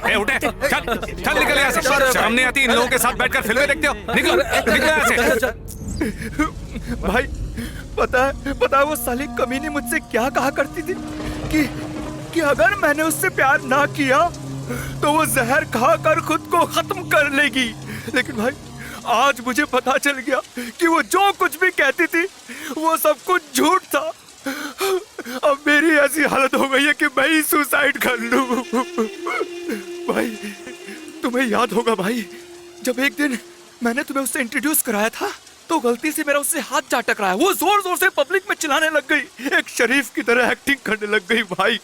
हे, उठे, चल, चल निकल यहाँ से। शर्म नहीं आती इन लोगों के साथ बैठकर फिल्में देखते हो? निकलो, निकलो यहाँ से। भाई, पता है वो साली कमीनी मुझसे क्या कहा करती थी कि अगर मैंने उससे प्यार ना किया तो वो जहर खाकर खुद को खत्म कर लेगी। लेकिन भाई, आज मुझे पता चल गया कि वो जो कुछ भी कहती थी वो सब कुछ झूठ था। अब मेरी ऐसी हालत हो गई है कि मैं ही सुसाइड कर लूं। भाई, तुम्हें याद होगा भाई, जब एक दिन मैंने तुम्हें उससे इंट्रोड्यूस कराया था तो गलती से मेरा उससे हाथ जा टकराया। वो जोर जोर से पब्लिक में चिल्लाने लग गई, एक शरीफ की तरह एक्टिंग करने लग गई भाई।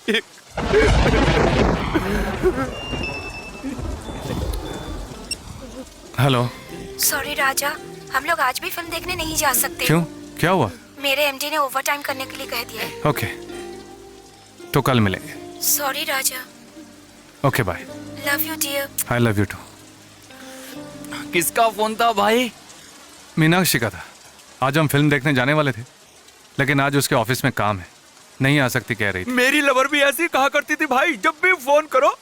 हेलो। सॉरी राजा, हम लोग आज भी फिल्म देखने नहीं जा सकते। क्यों, क्या हुआ? मेरे एमडी ने ओवरटाइम करने के लिए कह दिया है। ओके, तो कल मिलेंगे। Sorry Raja. Okay bye. Love you dear. I love you too. किसका फोन था भाई? मीनाक्षी का था। आज हम फिल्म देखने जाने वाले थे, लेकिन आज उसके ऑफिस में काम है, नहीं आ सकती कह रही थी। मेरी लवर भी ऐसी कहा करती थी भाई, जब भी फोन करो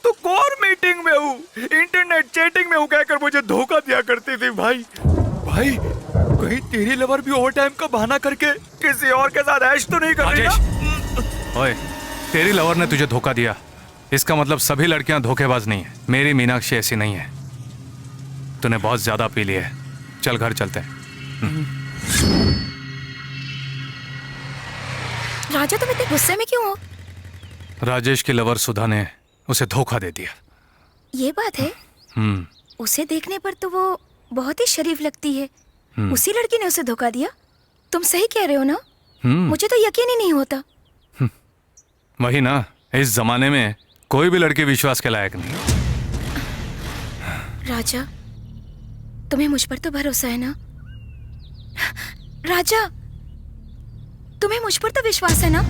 तो कोर मीटिंग में हूँ, इंटरनेट चैटिंग में हूँ कहकर मुझे धोखा दिया करती थी भाई। भाई, कहीं तेरी लवर भी ओवरटाइम का बहाना करके किसी और के साथ ऐश तो नहीं कर रही ना? ओए, तेरी लवर ने तुझे धोखा दिया, इसका मतलब सभी लड़कियां धोखेबाज नहीं है। मेरी मीनाक्षी ऐसी नहीं है। तूने बहुत ज्यादा पी ली है, चल घर चलते हैं। राजा, तुम इतने गुस्से में क्यों हो? राजेश की लवर सुधा ने उसे धोखा दे दिया। ये बात है? उसे देखने पर तो वो बहुत ही शरीफ लगती है। उसी लड़की ने उसे धोखा दिया? तुम सही कह रहे हो ना? मुझे तो यकीन ही नहीं होता। वही ना, इस जमाने में कोई भी लड़की विश्वास के लायक नहीं। राजा, तुम्हें मुझ पर तो भरोसा है ना? राजा, तुम्हें मुझ पर तो विश्वास है ना?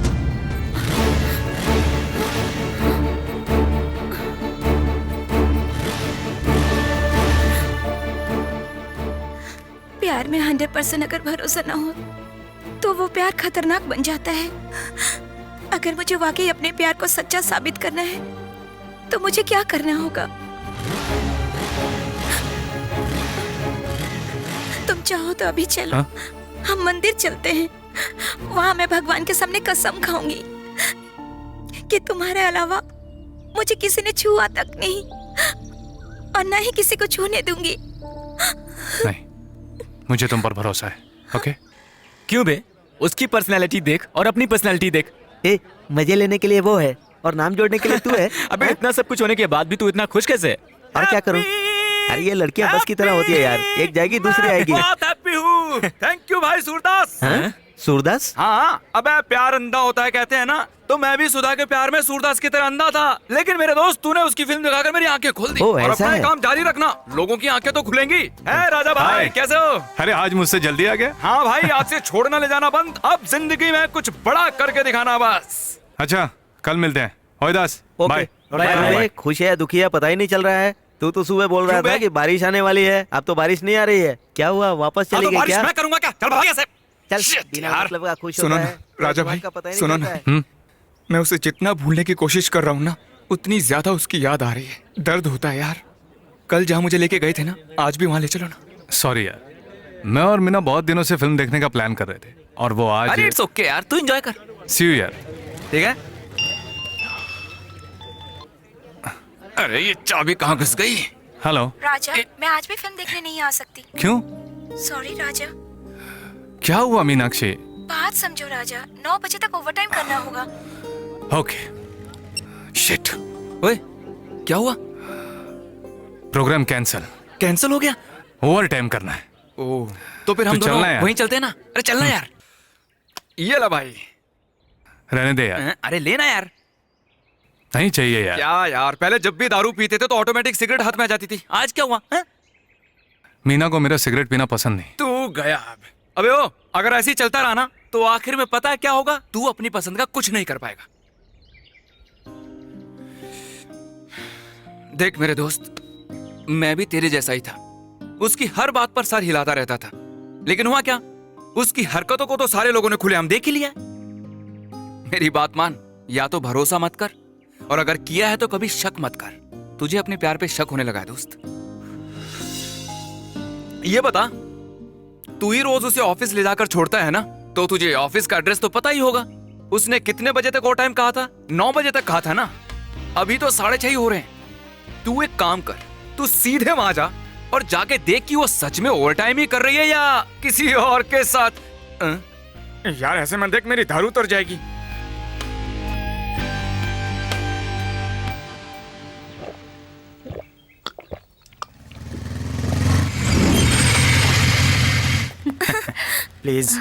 प्यार में 100% अगर भरोसा ना हो तो वो प्यार खतरनाक बन जाता है। अगर मुझे वाकई अपने प्यार को सच्चा साबित करना है तो मुझे क्या करना होगा? तुम चाहो तो अभी चलो। हम मंदिर चलते हैं। वहां मैं भगवान के सामने कसम खाऊंगी कि तुम्हारे अलावा मुझे किसी ने छुआ तक नहीं और ना ही किसी को छूने दूंगी। नहीं, मुझे तुम पर भरोसा है। ओके? क्यों बे? उसकी पर्सनैलिटी देख और अपनी पर्सनैलिटी देख। मजे लेने के लिए वो है और नाम जोड़ने के लिए तू है। अबे इतना सब कुछ होने के बाद भी तू इतना खुश कैसे है? और क्या करूं? अरे ये लड़कियां बस की तरह होती है यार, एक जाएगी दूसरी आएगी। बहुत हैप्पी हूँ। थैंक यू भाई सूरदास। सूरदास? हाँ, अबे प्यार अंधा होता है कहते हैं ना, तो मैं भी सुधा के प्यार में सूरदास की तरह अंधा था। लेकिन मेरे दोस्त, तूने उसकी फिल्म दिखाकर मेरी आंखें खोल दी। और अपना काम जारी रखना, लोगों की आंखें तो खुलेंगी। है राजा भाई, कैसे हो? अरे आज मुझसे जल्दी आ गया। हाँ भाई, आज से छोड़ना ले जाना बंद, अब जिंदगी में कुछ बड़ा करके दिखाना बस। अच्छा, कल मिलते हैं। ओएदास, बाय। बाय। खुश है या दुखी है पता ही नहीं चल रहा है। तू तो सुबह बोल रहा था कि बारिश आने वाली है, अब तो बारिश नहीं आ रही है। क्या हुआ, वापस चली गई क्या? मैं करूंगा क्या? चल भाग यहाँ से। चल, बिना मतलब का खुश सुनो होता ना है। राजा भाई, सुनो ना, मैं उसे जितना भूलने की कोशिश कर रहा हूँ ना, उतनी ज्यादा उसकी याद आ रही है। दर्द होता है यार। कल जहाँ मुझे लेके गए थे ना, आज भी वहाँ ले चलो ना। सॉरी यार, मैं और मीना बहुत दिनों से फिल्म देखने का प्लान कर रहे थे और वो आज। अरे इट्स ओके यार, तू एंजॉय कर। सी यू यार। ठीक है। अरे ये चाबी कहाँ घुस गई? हेलो राजा, मैं आज भी फिल्म देखने नहीं आ सकती। क्यों? सॉरी राजा। क्या हुआ मीनाक्षी? बात समझो राजा, 9 बजे तक ओवरटाइम करना होगा। ओके। शिट। ओए, क्या हुआ? Programme cancel. कैंसिल हो गया? ओवर टाइम करना है। ओह, तो फिर हम दोनों वहीं चलते हैं ना? अरे चलना यार। ये ला भाई। रहने दे यार। अरे लेना यार। नहीं चाहिए यार। क्या यार, पहले जब भी दारू पीते थे तो ऑटोमेटिक सिगरेट हाथ में आ जाती थी, आज क्या हुआ? मीना को मेरा सिगरेट पीना पसंद नहीं। तू गया अब। अबे ओ, अगर ऐसे ही चलता रहा ना तो आखिर में पता है क्या होगा? तू अपनी पसंद का कुछ नहीं कर पाएगा। देख मेरे दोस्त, मैं भी तेरे जैसा ही था। उसकी हर बात पर सर हिलाता रहता था, लेकिन हुआ क्या? उसकी हरकतों को तो सारे लोगों ने खुलेआम देख ही लिया। मेरी बात मान, या तो भरोसा मत कर, और अगर किया है तो कभी शक मत कर। तुझे अपने प्यार पे शक होने लगा है दोस्त। ये बता, तू ही रोज उसे ऑफिस ले जाकर छोड़ता है ना, तो तुझे ऑफिस का एड्रेस तो पता ही होगा। उसने कितने बजे तक ओवर टाइम कहा था? 9 बजे तक कहा था ना। अभी तो 6:30 हो रहे हैं। तू एक काम कर, तू सीधे वहां जा और जाके देख कि वो सच में ओवर टाइम ही कर रही है या किसी और के साथ। यार ऐसे मत देख, मेरी दारू उतर जाएगी। प्लीज।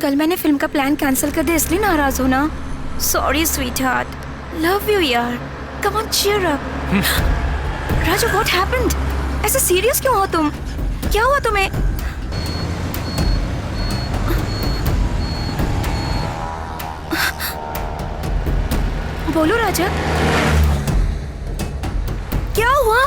कल मैंने फिल्म का प्लान कैंसिल कर दिया, इसलिए नाराज हो ना? Sorry sweetheart, love you यार, come on cheer up. Raju, what happened? ऐसे सीरियस क्यों हो तुम? क्या हुआ तुम्हें? बोलो राजा, क्या हुआ?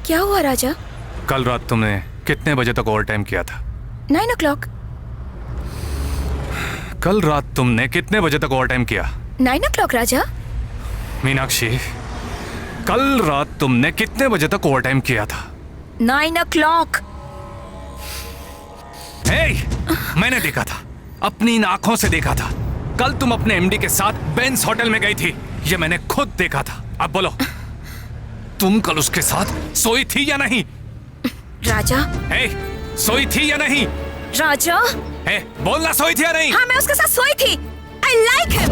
क्या हुआ राजा? कल रात तुमने कितने बजे तक ओवर टाइम किया था? 9 o'clock। कल रात तुमने कितने बजे तक ओवर टाइम किया? 9 o'clock राजा। मीनाक्षी, कल रात तुमने कितने बजे तक ओवर टाइम किया था? 9 o'clock। मैंने देखा था, अपनी इन आंखों से देखा था। कल तुम अपने एमडी के साथ बेंस होटल में गई थी, ये मैंने खुद देखा था। अब बोलो, तुम कल उसके साथ सोई थी या नहीं? राजा, सोई थी या नहीं? राजा, बोलना, सोई थी या नहीं? हाँ, मैं उसके साथ सोई थी। I like him,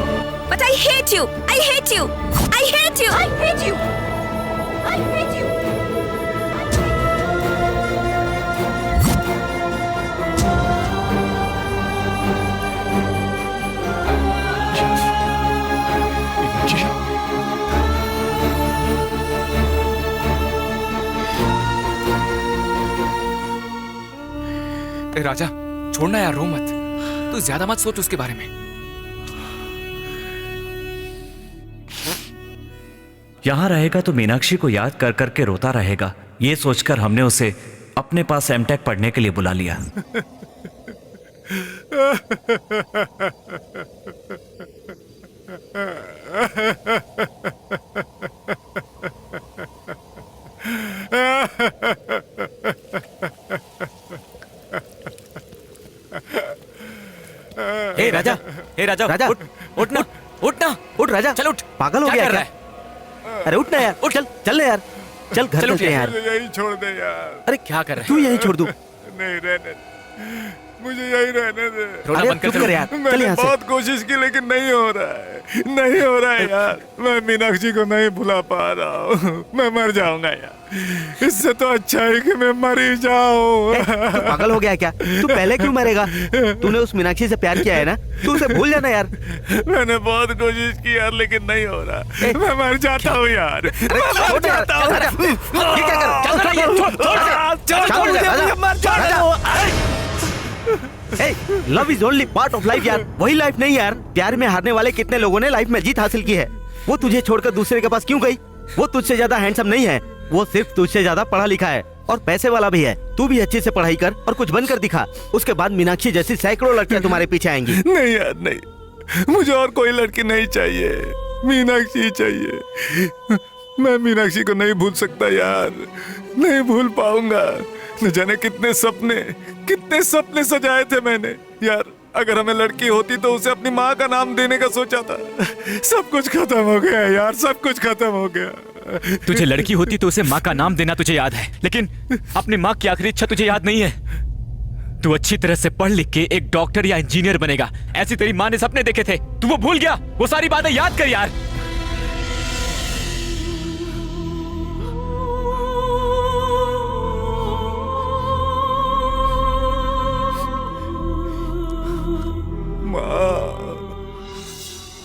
but I hate you. I hate you. I hate you. I hate you. I hate you. राजा छोड़ना यार, रो मत। तू ज्यादा मत सोच उसके बारे में। यहाँ रहेगा तो मीनाक्षी को याद कर करके रोता रहेगा। ये सोचकर हमने उसे अपने पास एमटेक पढ़ने के लिए बुला लिया। हे राजा, राजा, उठ ना, उठ राजा, चल उठ। पागल हो क्या गया कर क्या? अरे उठ ना यार, चल ना यार, चल घर चलते हैं यार। यही छोड़ दे यार। अरे क्या कर रहा है? तू यहीं छोड़ दूं? नहीं रहने, मुझे यही रहने दे। अरे चुप कर यार, चल यहाँ से। बहुत कोशिश की लेकिन नहीं हो रहा है, नहीं हो रहा है यार। मैं मीनाक्षी को नहीं भुला पा रहा हूँ। मैं मर जाऊंगा यार। इससे तो अच्छा है कि मैं मर ही जाऊं। तू पागल हो गया क्या? तू पहले क्यों मरेगा? तूने उस मीनाक्षी से प्यार किया है ना, तू उसे भूल जाना यार। मैंने बहुत कोशिश की यार लेकिन नहीं हो रहा। मैं मर जाता हूँ यार। मैं मर जाता हूँ। Love is only part of life यार, वही लाइफ नहीं यार। प्यार में हारने वाले कितने लोगों ने लाइफ में जीत हासिल की है। वो तुझे छोड़कर दूसरे के पास क्यों गई? वो तुझसे ज्यादा हैंडसम नहीं है, वो सिर्फ तुझसे ज्यादा पढ़ा लिखा है और पैसे वाला भी है। तू भी अच्छे से पढ़ाई कर और कुछ बनकर दिखा, उसके बाद मीनाक्षी जैसी सैकड़ों लड़कियां तुम्हारे पीछे आएंगी। नहीं यार नहीं, मुझे और कोई लड़की नहीं चाहिए, मीनाक्षी चाहिए। मैं मीनाक्षी को नहीं भूल सकता यार, नहीं भूल पाऊंगा। न जाने कितने सपने सजाए थे मैंने यार। अगर हमें लड़की होती तो उसे अपनी माँ का नाम देने का सोचा था। सब कुछ खत्म हो गया यार, सब कुछ खत्म हो गया। तुझे लड़की होती तो उसे माँ का नाम देना तुझे याद है, लेकिन अपनी माँ की आखिरी इच्छा तुझे याद नहीं है। तू अच्छी तरह से पढ़ लिख के एक डॉक्टर या इंजीनियर बनेगा, ऐसी तेरी माँ ने सपने देखे थे। तू वो भूल गया? वो सारी बातें याद कर यार।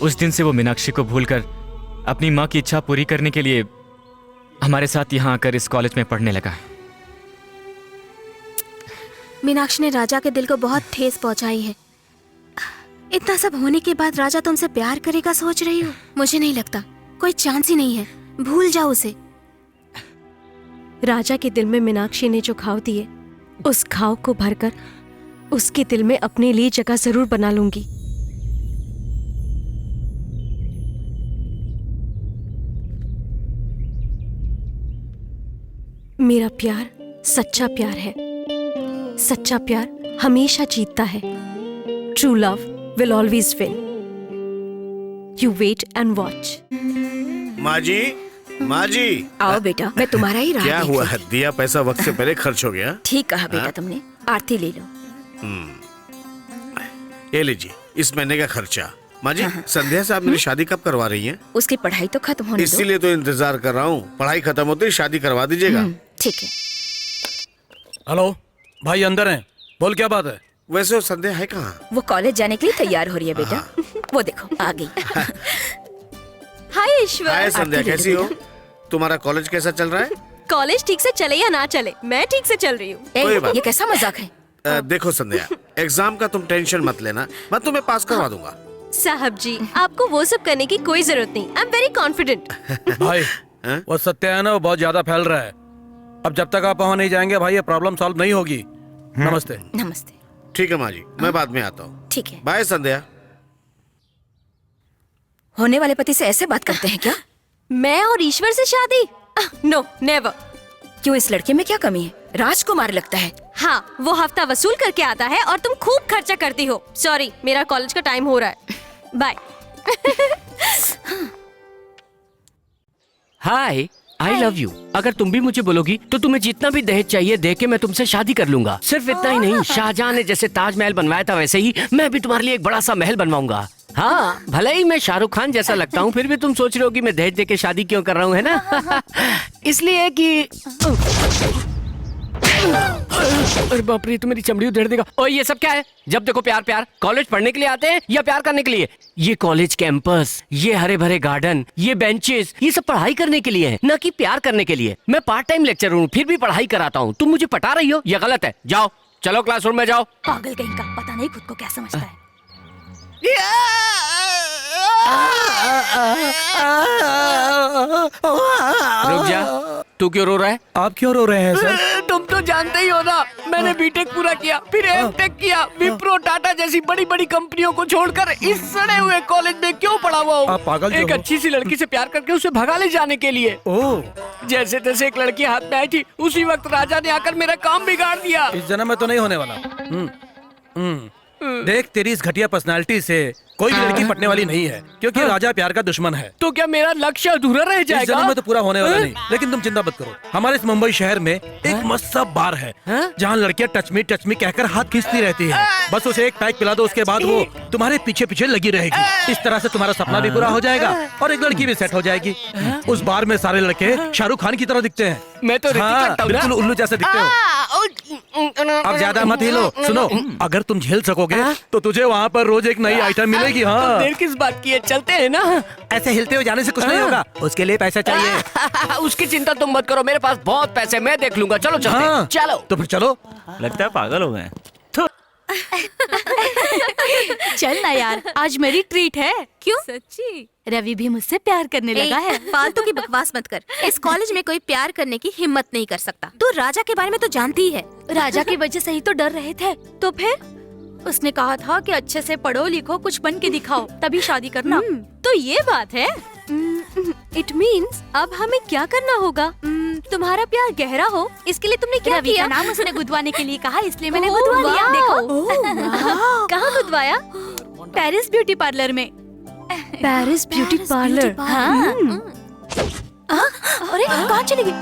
उस दिन से वो मीनाक्षी को भूलकर अपनी माँ की इच्छा पूरी करने के लिए हमारे साथ यहाँ आकर इस कॉलेज में पढ़ने लगा। मीनाक्षी ने राजा के दिल को बहुत ठेस पहुंचाई है। इतना सब होने के बाद राजा तुमसे प्यार करेगा सोच रही हो? मुझे नहीं लगता, कोई चांस ही नहीं है। भूल जाओ उसे। राजा के दिल में मीनाक्षी ने जो घाव दिए, उस घाव को भरकर उसके दिल में अपने लिए जगह जरूर बना लूंगी। मेरा प्यार सच्चा प्यार है। सच्चा प्यार हमेशा जीतता है। True love will always win. You wait and watch. माँ जी आओ बेटा, मैं तुम्हारा ही राह क्या देख हुआ रही है? थी। दिया पैसा वक्त से पहले खर्च हो गया। ठीक कहा बेटा तुमने। आरती ले लो। ये लीजिए इस महीने का खर्चा। माँ जी, संध्या से आप मेरी शादी कब करवा रही हैं? उसकी पढ़ाई तो खत्म होने दो। इसीलिए तो इंतजार कर रहा हूँ। पढ़ाई खत्म होते ही शादी करवा दीजिएगा। ठीक है। हेलो भाई, अंदर हैं। बोल क्या बात है? वैसे वो संध्या है कहाँ? वो कॉलेज जाने के लिए तैयार हो रही है बेटा। वो देखो आ गई। हाय ईश्वर। हाय संध्या, आरती ले लो कैसी हो? बेटा। तुम्हारा कॉलेज कैसा चल रहा है? कॉलेज ठीक से चले या ना चले, मैं ठीक से चल रही हूँ। कोई बात ये कैसा मजाक है? देखो संध्या, एग्जाम का तुम टेंशन मत लेना, मैं तुम्हें पास करवा दूंगा। साहब जी, आपको वो सब करने की कोई जरूरत नहीं। I am very confident. भाई वो सत्य है ना, वो बहुत ज्यादा फैल रहा है। अब जब तक आप वहाँ नहीं जाएंगे भाई, ये प्रॉब्लम सॉल्व नहीं होगी। नमस्ते। नमस्ते। ठीक है माँ जी, मैं बाद में आता हूँ। ठीक है। बाय संध्या। होने वाले पति से ऐसे बात करते हैं क्या? मैं और ईश्वर से शादी? No never. क्यों, इस लड़के में क्या कमी है? राजकुमार लगता है। हाँ, वो हफ्ता वसूल करके आता है और तुम खूब खर्चा करती हो। सॉरी, मेरा कॉलेज का टाइम हो रहा है। Bye. Hi, I love you. अगर तुम भी मुझे बोलोगी तो तुम्हें जितना भी दहेज चाहिए दे के मैं तुमसे शादी कर लूंगा। सिर्फ इतना ही नहीं, शाहजहां ने जैसे ताजमहल बनवाया था वैसे ही मैं भी तुम्हारे लिए एक बड़ा सा महल बनवाऊंगा। हाँ, भले ही मैं शाहरुख खान जैसा लगता हूँ, फिर भी तुम सोच रहे हो कि मैं दहेज दे के शादी क्यों कर रहा हूँ, है ना? इसलिए कि अरे बाप रे, तो मेरी चमड़ी उधेड़ देगा। और ये सब क्या है? जब देखो प्यार प्यार। कॉलेज पढ़ने के लिए आते हैं या प्यार करने के लिए? ये कॉलेज कैंपस, ये हरे भरे गार्डन, ये बेंचेस, ये सब पढ़ाई करने के लिए है, न कि प्यार करने के लिए। मैं पार्ट टाइम लेक्चरर हूँ, फिर भी पढ़ाई कराता हूँ। तुम मुझे पटा रही हो, ये गलत है। जाओ, चलो क्लासरूम में जाओ। पागल कहीं का, पता नहीं खुद को क्या समझता है। रुक जा, तू क्यों रो रहा है? आप क्यों रो रहे हैं सर? तुम तो जानते ही हो ना, मैंने बीटेक पूरा किया, फिर एमटेक किया, विप्रो, टाटा जैसी बड़ी बड़ी कंपनियों को छोड़कर इस सड़े हुए कॉलेज में क्यों पढ़ा हुआ हूँ? आप पागल एक अच्छी सी लड़की से प्यार करके उसे भगा ले जाने के लिए। जैसे तैसे एक लड़की हाथ में आई थी, उसी वक्त राजा ने आकर मेरा काम बिगाड़ दिया। इस जन्म में तो नहीं होने वाला। देख, तेरी इस घटिया पर्सनालिटी से कोई भी लड़की पटने वाली नहीं है, क्योंकि राजा प्यार का दुश्मन है। तो क्या मेरा लक्ष्य अधूरा रह इस जाएगा? जन्म में तो पूरा होने वाला नहीं, लेकिन तुम चिंता मत करो। हमारे इस मुंबई शहर में एक मस्त सा बार है जहाँ लड़कियाँ टच मी कहकर हाथ खींचती रहती है। बस उसे एक पैक पिला दो, उसके बाद वो तुम्हारे पीछे पीछे लगी रहेगी। इस तरह से तुम्हारा सपना भी पूरा हो जाएगा और एक लड़की भी सेट हो जाएगी। उस बार में सारे लड़के शाहरुख खान की तरह दिखते हैं। मैं तो बिल्कुल उल्लू जैसे दिखते हो। अब ज्यादा मत हिलो। सुनो, अगर तुम झेल सकोगे तो तुझे वहाँ पर रोज एक नई आइटम मिलेगी। हाँ, देर किस बात की है, चलते हैं ना। ऐसे हिलते हुए जाने से कुछ नहीं होगा, उसके लिए पैसा चाहिए। उसकी चिंता तुम मत करो, मेरे पास बहुत पैसे, मैं देख लूंगा। चलो चलते हैं। चलो तो फिर चलो। लगता है पागल हो गए। चल ना यार, आज मेरी ट्रीट है। क्यों? सच्ची? रवि भी मुझसे प्यार करने लगा है। फालतू की बकवास मत कर। इस कॉलेज में कोई प्यार करने की हिम्मत नहीं कर सकता। तू राजा के बारे में तो जानती ही है। राजा की वजह से ही तो डर रहे थे। तो फिर उसने कहा था कि अच्छे से पढ़ो लिखो, कुछ बन के दिखाओ, तभी शादी करना। तो ये बात है। इट मीन्स अब हमें क्या करना होगा? तुम्हारा प्यार गहरा हो, इसके लिए तुमने क्या रवि किया? का नाम उसने गुदवाने के लिए कहा, इसलिए मैंने ओह, गुदवा लिया। वाह। देखो। कहाँ गुदवाया? पेरिस ब्यूटी पार्लर में। Paris beauty parlour. हाँ। अरे कहाँ चली गई?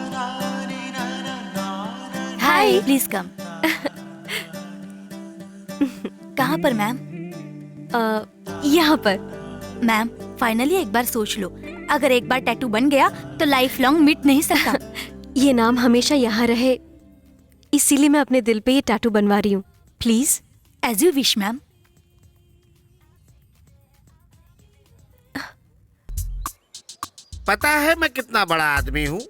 हाय, प्लीज कम। कहाँ पर मैम? यहाँ पर। मैम, फाइनली एक बार सोच लो, अगर एक बार टैटू बन गया तो लाइफ लॉन्ग मिट नहीं सकता। ये नाम हमेशा यहाँ रहे, इसीलिए मैं अपने दिल पे ये टैटू बनवा रही हूँ। Please. As you wish ma'am. पता है मैं कितना बड़ा आदमी हूँ?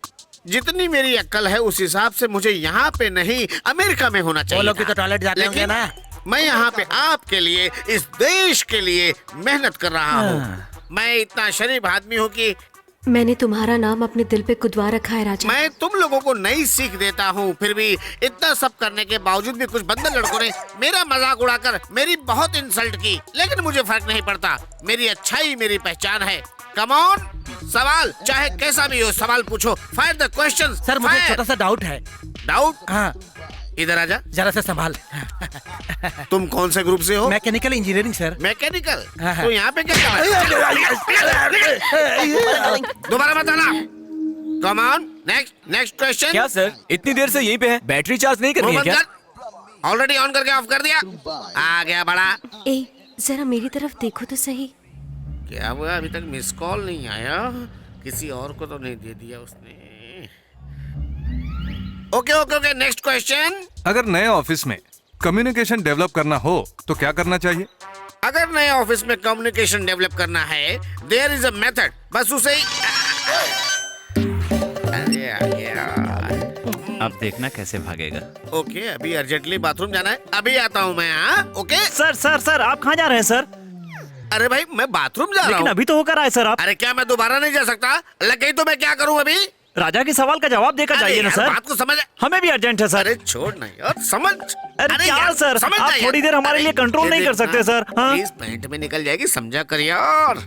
जितनी मेरी अक्ल है उस हिसाब से मुझे यहाँ पे नहीं अमेरिका में होना चाहिए। वो लोग भी तो टॉयलेट जाते होंगे ना। मैं यहाँ पे आपके लिए, इस देश के लिए मेहनत कर रहा हूँ। मैं इतना शरीफ आदमी हूँ कि मैंने तुम्हारा नाम अपने दिल पे कुदवा रखा है राजा। मैं तुम लोगों को नई सीख देता हूँ, फिर भी इतना सब करने के बावजूद भी कुछ बंदर लड़कों ने मेरा मजाक उड़ाकर मेरी बहुत इंसल्ट की, लेकिन मुझे फर्क नहीं पड़ता। मेरी अच्छाई मेरी पहचान है। कम ऑन, सवाल चाहे कैसा भी हो, सवाल पूछो। Fire the question. सर, मुझे एक छोटा सा डाउट है। डाउट? हाँ, इधर आजा। जरा से संभाल। तुम कौन से ग्रुप से हो? Mechanical engineering sir. मैकेनिकल? हाँ। तो यहाँ पे क्या कर रहा है? दोबारा बताना। Come on, next question. क्या सर, इतनी देर से यहीं पे है? बैटरी चार्ज नहीं करनी है क्या? ऑलरेडी ऑन करके ऑफ कर दिया। आ गया बड़ा। ए, जरा मेरी तरफ देखो तो सही। क्या हुआ? अभी तक मिस कॉल नहीं आया? किसी और को तो नहीं दे दिया उसने? Okay, next question. अगर नए ऑफिस में कम्युनिकेशन डेवलप करना हो तो क्या करना चाहिए? अगर नए ऑफिस में कम्युनिकेशन डेवलप करना है, देयर इज अ मेथड। बस उसे ही अरे आ गया। अब देखना कैसे भागेगा। ओके, अभी अर्जेंटली बाथरूम जाना है, अभी आता हूँ मैं। हाँ, ओके। सर आप कहाँ जा रहे हैं सर? अरे भाई, मैं बाथरूम जा रहा हूँ। लेकिन अभी तो होकर आए सर आप। अरे क्या मैं दोबारा नहीं जा सकता? लग गई तो मैं क्या करूँ अभी? राजा के सवाल का जवाब देकर जाइए ना सर। बात को समझ। हमें भी अर्जेंट है सर। अरे छोड़ नहीं यार, समझ। अरे क्या सर, आप थोड़ी देर हमारे लिए कंट्रोल नहीं कर सकते सर? हाँ, प्लीज, पैंट में निकल जाएगी, समझा कर यार।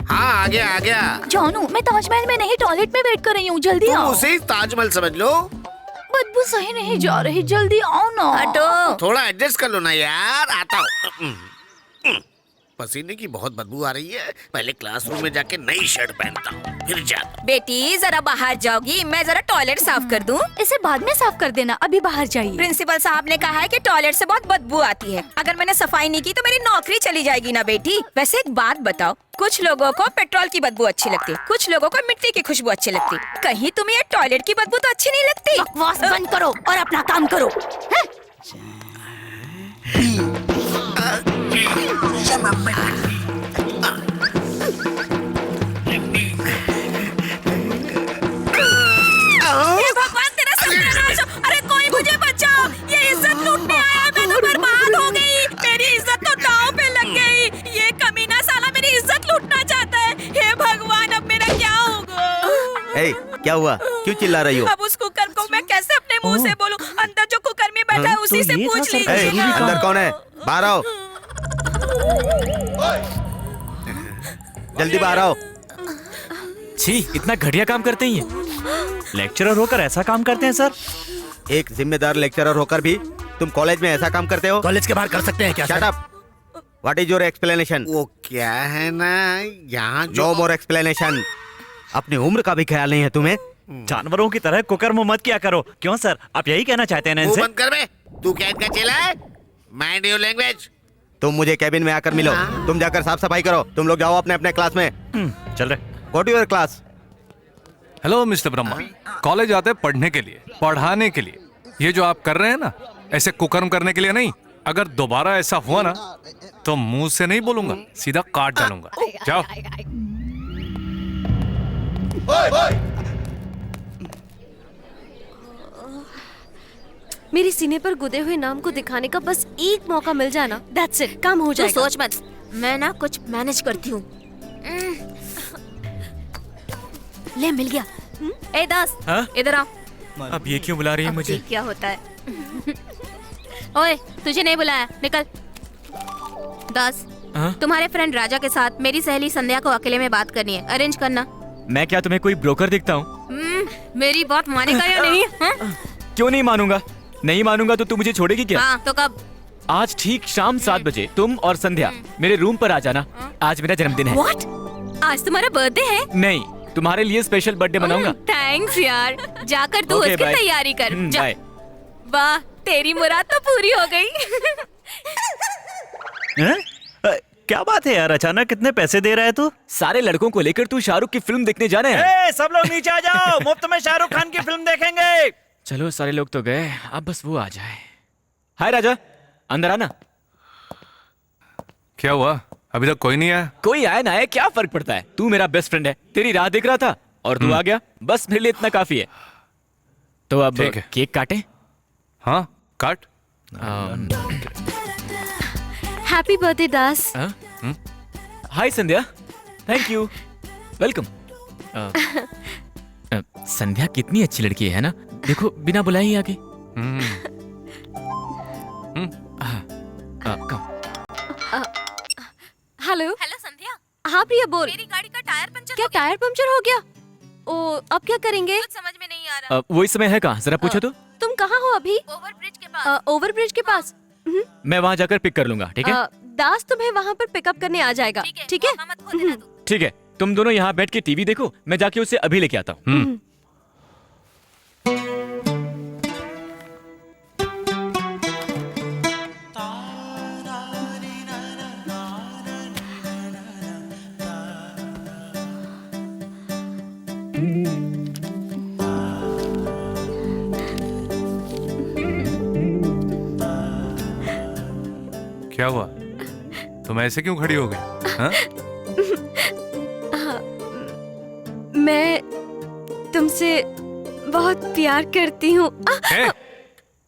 हाँ, आ गया। जानू, मैं ताजमहल में नहीं, टॉयलेट में वेट कर रही हूँ, जल्दी तुम आओ। उसे ही ताजमहल समझ लो। बदबू सही नहीं जा रही, जल्दी आओ ना। हटो। थोड़ा एडजस्ट कर लो ना यार, आता हूँ। पसीने की बहुत बदबू आ रही है, पहले क्लासरूम में जाके नई शर्ट पहनता हूँ, फिर जाता। बेटी जरा बाहर जाओगी, मैं जरा टॉयलेट साफ कर दूं। इसे बाद में साफ कर देना, अभी बाहर जाइए। प्रिंसिपल साहब ने कहा है कि टॉयलेट से बहुत बदबू आती है, अगर मैंने सफाई नहीं की तो मेरी नौकरी चली जाएगी ना बेटी। वैसे एक बात बताओ, कुछ लोगों को पेट्रोल की बदबू अच्छी लगती, कुछ लोगों को मिट्टी की खुशबू अच्छी लगती, कहीं तुम्हें ये टॉयलेट की बदबू तो अच्छी नहीं लगती? बकवास बंद करो और अपना काम करो। हे भगवान तेरा सत्यानाश हो। अरे कोई मुझे बचाओ, ये इज्जत लूटने आया है, मैं तो बर्बाद हो गई, मेरी इज्जत तो दांव पे लग गई। ये कमीना साला मेरी इज्जत लूटना चाहता है। हे भगवान, अब मेरा क्या होगा? ए, क्या हुआ? क्यों चिल्ला रही हो? अब उस कुकर को मैं कैसे अपने मुंह से बोलूं? अंदर जो कुकर में बैठा है उसी से पूछ लीजिए ना। अंदर कौन है? बाहर आओ, जल्दी बाहर आओ। छी, इतना घटिया काम करते ही हैं। लेक्चरर होकर ऐसा काम करते हैं सर? एक जिम्मेदार लेक्चरर होकर भी तुम कॉलेज में ऐसा काम करते हो? कॉलेज के बाहर कर सकते हैं क्या? Shut up. What is your explanation? वो क्या है ना, यहाँ नो मोर एक्सप्लेनेशन। अपनी उम्र का भी ख्याल नहीं है तुम्हें? जानवरों की तरह कुकर मुंह मत किया करो। क्यों सर, आप यही कहना चाहते हैं ना मुंह इनसे? बंद कर बे, तू क्या इनका चेला है? Mind your language. तुम मुझे कैबिन में आकर मिलो, तुम जाकर साफ सफाई करो। तुम लोग जाओ अपने अपने क्लास में। चल रहे। Go to your class. Hello mister Brahma, college आते हैं पढ़ने के लिए, पढ़ाने के लिए। ये जो आप कर रहे हैं ना, ऐसे कुकर्म करने के लिए नहीं। अगर दोबारा ऐसा हुआ ना तो मुंह से नहीं बोलूंगा, सीधा काट डालूंगा। जाओ। मेरे सीने पर गुदे हुए नाम को दिखाने का बस एक मौका मिल जाए ना, दैट्स इट, काम हो जाएगा। सोच मत, मैं ना कुछ मैनेज करती हूँ। ले मिल गया। ए दास, हाँ? इधर आ। अब ये क्यों बुला रही है मुझे? क्या होता है? ओए, तुझे नहीं बुलाया, निकल। दास, हाँ? तुम्हारे फ्रेंड राजा के साथ मेरी सहेली संध्या को अकेले में बात करनी है, अरेंज करना। मैं क्या तुम्हें कोई ब्रोकर दिखता हूँ? मेरी बात मानेगा या नहीं? क्यों नहीं मानूंगा? नहीं मानूंगा तो तू मुझे छोड़ेगी क्या? हाँ, तो कब? आज ठीक शाम 7 बजे तुम और संध्या मेरे रूम पर आ जाना। आज मेरा जन्मदिन है। What? आज तुम्हारा बर्थडे है? नहीं, तुम्हारे लिए स्पेशल बर्थडे मनाऊंगा। थैंक्स यार, जाकर तू Okay, उसकी bye. तैयारी कर। जा। बाय। वाह, तेरी मुराद तो पूरी हो गई। क्या बात है यार, अचानक कितने पैसे दे रहा है तू? सारे लड़कों को लेकर तू शाहरुख की फिल्म देखने जाने हैं। सब लोग नीचे आ जाओ, मुफ्त में शाहरुख खान की फिल्म देखेंगे। चलो, सारे लोग तो गए, अब बस वो आ जाए। हाय राजा, अंदर आना। क्या हुआ? अभी तक कोई नहीं आया? कोई आया ना आया क्या फर्क पड़ता है? तू मेरा बेस्ट फ्रेंड है, तेरी राह देख रहा था और तू आ गया, बस मेरे लिए इतना काफी है। तो अब ठीक है। केक काटे? हाँ, काट। Happy birthday Das. Hi Sandhya, thank you, welcome. Sandhya कितनी अच्छी लड़की है ना? देखो, बिना बुलाए ही आ गई। हेलो। हेलो संध्या। हाँ प्रिया, बोल। मेरी गाड़ी का टायर पंचर क्या हो गया। टायर पंचर हो गया? ओ, अब क्या करेंगे? कुछ समझ में नहीं आ रहा। वो इस समय है कहाँ? जरा पूछो तो। तुम कहाँ हो अभी? ओवर ब्रिज के पास। ओवर ब्रिज के पास। मैं वहाँ जाकर पिक कर लूंगा, ठीक है? दास तुम्हें वहाँ पर पिकअप करने आ जाएगा, ठीक है? मत खो देना तू। ठीक है, तुम दोनों यहाँ बैठ के टीवी देखो, मैं जाके उसे अभी लेके आता हूँ। क्या हुआ? तुम ऐसे क्यों खड़ी हो गई? हाँ? मैं तुमसे बहुत प्यार करती हूँ।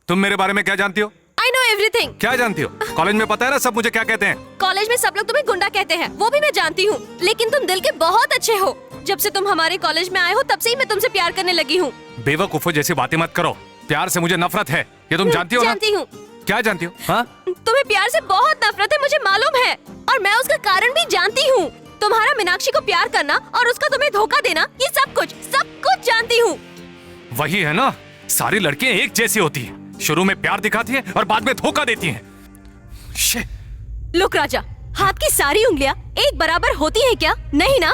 तुम मेरे बारे में क्या जानती हो? I know everything। क्या जानती हो? कॉलेज में पता है ना सब मुझे क्या कहते हैं? कॉलेज में सब लोग तुम्हें गुंडा कहते हैं, वो भी मैं जानती हूँ, लेकिन तुम दिल के बहुत अच्छे हो। जब से तुम हमारे कॉलेज में आए हो तब से ही मैं तुमसे प्यार करने लगी हूँ। बेवकूफों जैसी बातें मत करो। प्यार से मुझे नफरत है, ये तुम जानती हो ना? जानती हूँ। क्या जानती हो? हाँ? तुम्हें प्यार से बहुत नफरत है, मुझे मालूम है, और मैं उसका कारण भी जानती हूँ। तुम्हारा मीनाक्षी को प्यार करना और उसका तुम्हें धोखा देना, ये सब कुछ जानती हूँ। वही है ना, सारी लड़कियां एक जैसी होती हैं। शुरू में प्यार दिखाती हैं और बाद में धोखा देती हैं। लुक राजा, हाथ की सारी उंगलियां एक बराबर होती हैं क्या? नहीं ना।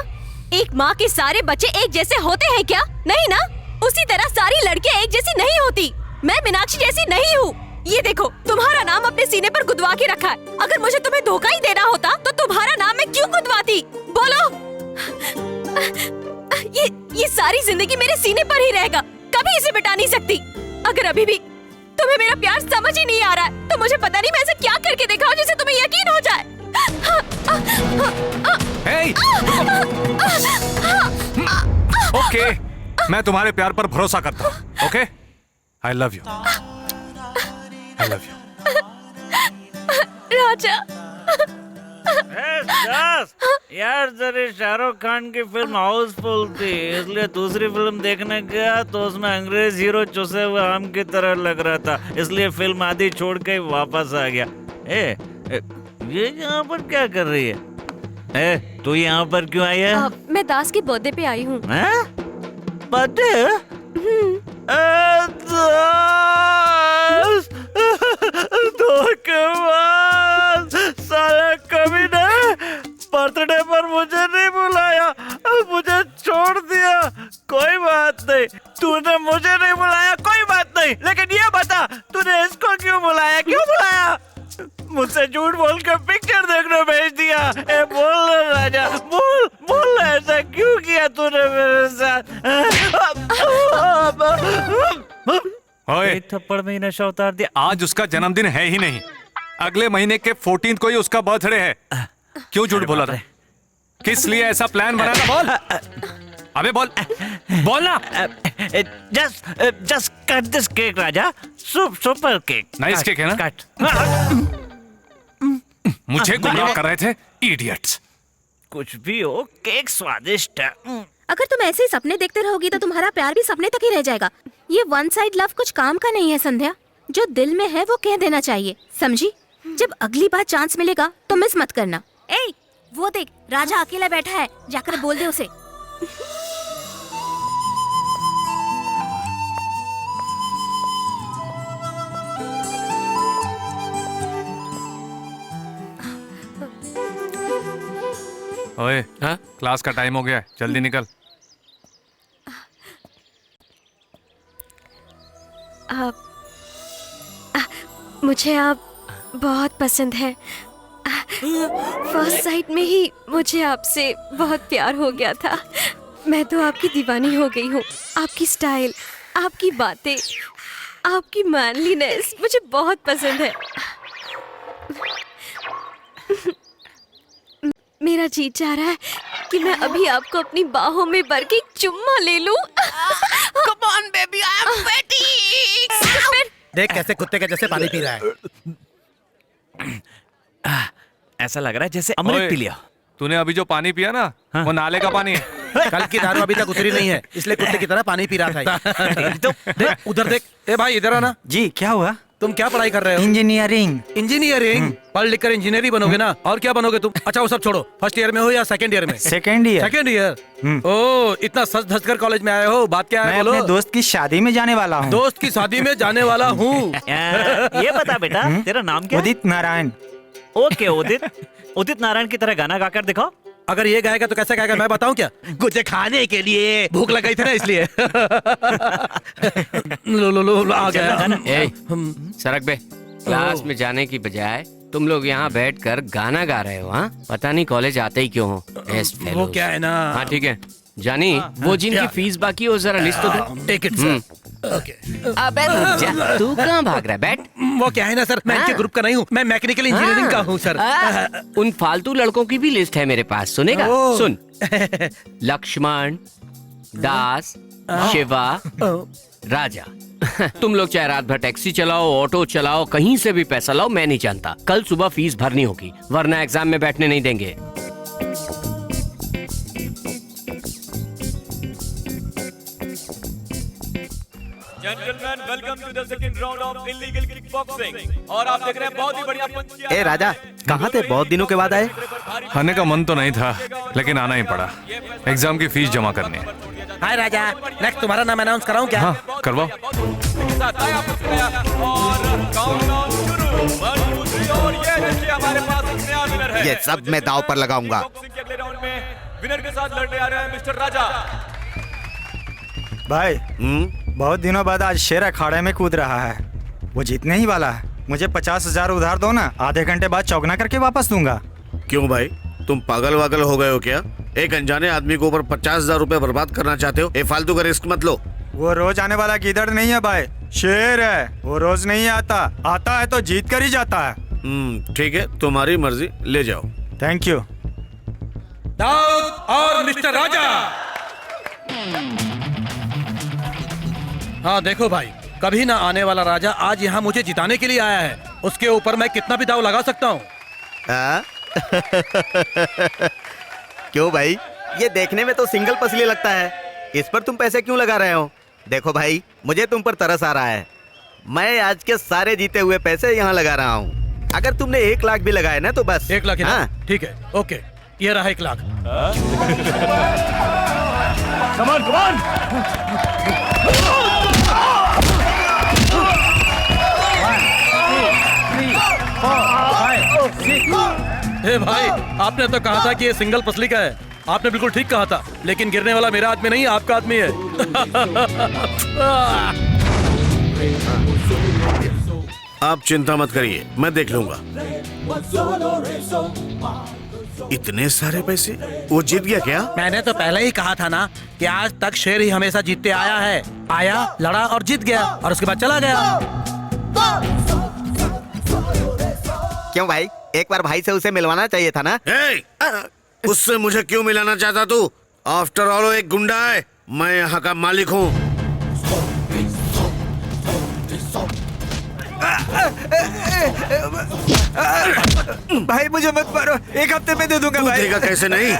एक माँ के सारे बच्चे एक जैसे होते हैं क्या? नहीं ना। उसी तरह सारी लड़कियां एक जैसी नहीं होती। मैं मीनाक्षी जैसी नहीं हूँ। ये देखो, तुम्हारा नाम अपने सीने पर गुदवा के रखा है। अगर मुझे तुम्हें धोखा ही देना होता तो तुम्हारा नाम मैं क्यों गुदवाती? बोलो। ये सारी जिंदगी मेरे सीने पर ही रहेगा, कभी इसे मिटा नहीं सकती। अगर अभी भी तुम्हें मेरा प्यार समझ ही नहीं आ रहा है तो मुझे पता नहीं मैं ऐसे क्या करके दिखाऊं जिससे तुम्हें यकीन हो जाए। ओके, मैं तुम्हारे प्यार पर भरोसा करता हूँ। Okay, I love you. I love you Raja. यार जरा शाहरुख खान की फिल्म हाउसफुल थी, इसलिए दूसरी फिल्म देखने गया तो उसमें अंग्रेज हीरो चुसे हुए आम की तरह लग रहा था, इसलिए फिल्म आधी छोड़ के वापस आ गया। ये यहाँ पर क्या कर रही है? तू यहाँ पर क्यों आई है? मैं दास के बर्थडे पे आई हूँ। बर्थडे? साला कभी ने बर्थडे पर मुझे नहीं बुलाया, मुझे छोड़ दिया। कोई बात नहीं, तूने मुझे नहीं बुलाया, कोई बात नहीं, लेकिन ये बता तूने इसको क्यों बुलाया? क्यों बुलाया? मुझसे झूठ बोल के पिक्चर देखने भेज दिया। बोल राजा, बोल ऐसा क्यों किया तूने मेरे साथ? ओए, थप्पड़ में ही नशा उतार दिया। आज उसका जन्मदिन है ही नहीं, अगले महीने के 14 को ही उसका बर्थडे है। क्यों झूठ बोला था? किस लिए ऐसा प्लान बनाया? बोल, अबे बोल ना। Just cut this cake Raja, super cake. Nice cake है ना? कट। मुझे गुमराह कर रहे थे, इडियट्स। कुछ भी हो, केक स्वादिष्ट है। अगर तुम ऐसे ही सपने देखते रहोगी तो तुम्हारा प्यार भी सपने तक ही रह जाएगा। ये वन साइड लव कुछ काम का नहीं है संध्या। जो दिल में है वो कह देना चाहिए, समझी? जब अगली बार चांस मिलेगा तो मिस मत करना। ए, वो देख, राजा अकेला बैठा है, जाकर बोल दे उसे। ओए, हाँ? क्लास का टाइम हो गया है, जल्दी निकल। मुझे आप बहुत पसंद है। फर्स्ट साइट में ही मुझे आपसे बहुत प्यार हो गया था। मैं तो आपकी दीवानी हो गई हूँ। आपकी स्टाइल, आपकी बातें, आपकी मैनलीनेस मुझे बहुत पसंद है। मेरा जी चाह रहा है कि मैं अभी आपको अपनी बाहों में भर के चुम्मा ले लूं। Come on, baby, I am waiting. देख कैसे कुत्ते के जैसे पानी पी रहा है। ऐसा लग रहा है जैसे अमृत पी लिया। तूने अभी जो पानी पिया ना, वो नाले का पानी है। कल की दारू अभी तक उतरी नहीं है, इसलिए कुत्ते की तरह पानी पी रहा था। तो देख उधर देख। ए भाई इधर आना। जी क्या हुआ? तुम क्या पढ़ाई कर रहे हो? इंजीनियरिंग। इंजीनियरिंग? पढ़ लिख कर इंजीनियर ही बनोगे ना, और क्या बनोगे तुम? अच्छा वो सब छोड़ो, फर्स्ट ईयर में हो या सेकंड ईयर में? Second year. Second year? ओ, इतना सच धज कर कॉलेज में आए हो, बात क्या है? मैं अपने दोस्त की शादी में जाने वाला हूँ। दोस्त की शादी में जाने वाला हूँ। ये बता बेटा, तेरा नाम क्या? उदित नारायण। ओके उदित नारायण की तरह गाना गाकर दिखाओ। अगर ये गाएगा तो कैसे गाएगा मैं बताऊं क्या? कुछ खाने के लिए भूख लग गई थी ना इसलिए। लो आ गया। सरक बे, क्लास में जाने की बजाय तुम लोग यहाँ बैठकर गाना गा रहे हो। हाँ, पता नहीं कॉलेज आते ही क्यों हो। वो क्या है ना। हाँ ठीक है, जानी वो जिनकी फीस बाकी हो जरा लिस्ट तो दो। Take it sir. ओके। अबे रुक जा, तू कहाँ भाग रहा है? बैठ। वो क्या है ना सर, मैं इनके ग्रुप का नहीं हूँ, मैं मैकेनिकल इंजीनियरिंग का हूँ सर। उन फालतू लड़कों की भी लिस्ट है मेरे पास, सुनेगा? सुन, लक्ष्मण, दास, शिवा, राजा। तुम लोग चाहे रात भर टैक्सी चलाओ, ऑटो चलाओ, कहीं से भी पैसा लाओ, मैं नहीं जानता। कल सुबह फीस भरनी होगी, वरना एग्जाम में बैठने नहीं देंगे। Gentlemen, welcome to the second round of illegal kickboxing. और आप देख रहे हैं बहुत ही बढ़िया पंच किया। ए राजा, कहाँ थे? बहुत दिनों के बाद आए। आने का मन तो नहीं था, लेकिन आना ही पड़ा। एग्जाम की फीस जमा करनी है। हाय राजा, नेक्स्ट तुम्हारा नाम अनाउंस कराऊं क्या? हाँ, करवाओ। ये सब मैं दांव पर लगाऊंगा। विनर के साथ लड़ने आ रहे हैं मिस्टर राजा। भाई बहुत दिनों बाद आज शेर अखाड़े में कूद रहा है। वो जीतने ही वाला है। मुझे 50,000 उधार दो ना, आधे घंटे बाद चौगना करके वापस दूंगा। क्यों भाई, तुम पागल वागल हो गए हो क्या? एक अनजाने आदमी के ऊपर 50,000 रुपए बर्बाद करना चाहते हो? ये फालतू का रिस्क मत लो। वो रोज आने वाला गीदड़ नहीं है भाई, शेर है। वो रोज नहीं आता, आता है तो जीत कर ही जाता है। ठीक है, तुम्हारी मर्जी, ले जाओ। Thank you. दाऊद और मिस्टर राजा। हाँ देखो भाई, कभी ना आने वाला राजा आज यहाँ मुझे जिताने के लिए आया है। उसके ऊपर मैं कितना भी दाव लगा सकता हूँ। क्यों भाई, ये देखने में तो सिंगल पसली लगता है, इस पर तुम पैसे क्यों लगा रहे हो? देखो भाई, मुझे तुम पर तरस आ रहा है। मैं आज के सारे जीते हुए पैसे यहाँ लगा रहा हूँ। अगर तुमने 1 लाख भी लगाए ना तो बस। 1 लाख? हाँ? ठीक है, ओके, ये रहा 1 लाख। कमान कमान। ए भाई, आपने तो कहा था कि ये सिंगल पसली का है। आपने बिल्कुल ठीक कहा था, लेकिन गिरने वाला मेरा आदमी नहीं, आपका आदमी है। आप चिंता मत करिए, मैं देख लूंगा। इतने सारे पैसे? वो जीत गया क्या? मैंने तो पहले ही कहा था ना कि आज तक शेर ही हमेशा जीतते आया है। आया, लड़ा और जीत गया, और उसके बाद चला गया। क्यों भाई, एक बार भाई से उसे मिलवाना चाहिए था ना? उससे मुझे क्यों मिलाना चाहता तू? आफ्टर ऑल वो एक गुंडा है, मैं यहाँ का मालिक हूँ। भाई मुझे मत मारो, 1 हफ्ते में दे दूंगा भाई। देगा कैसे नहीं?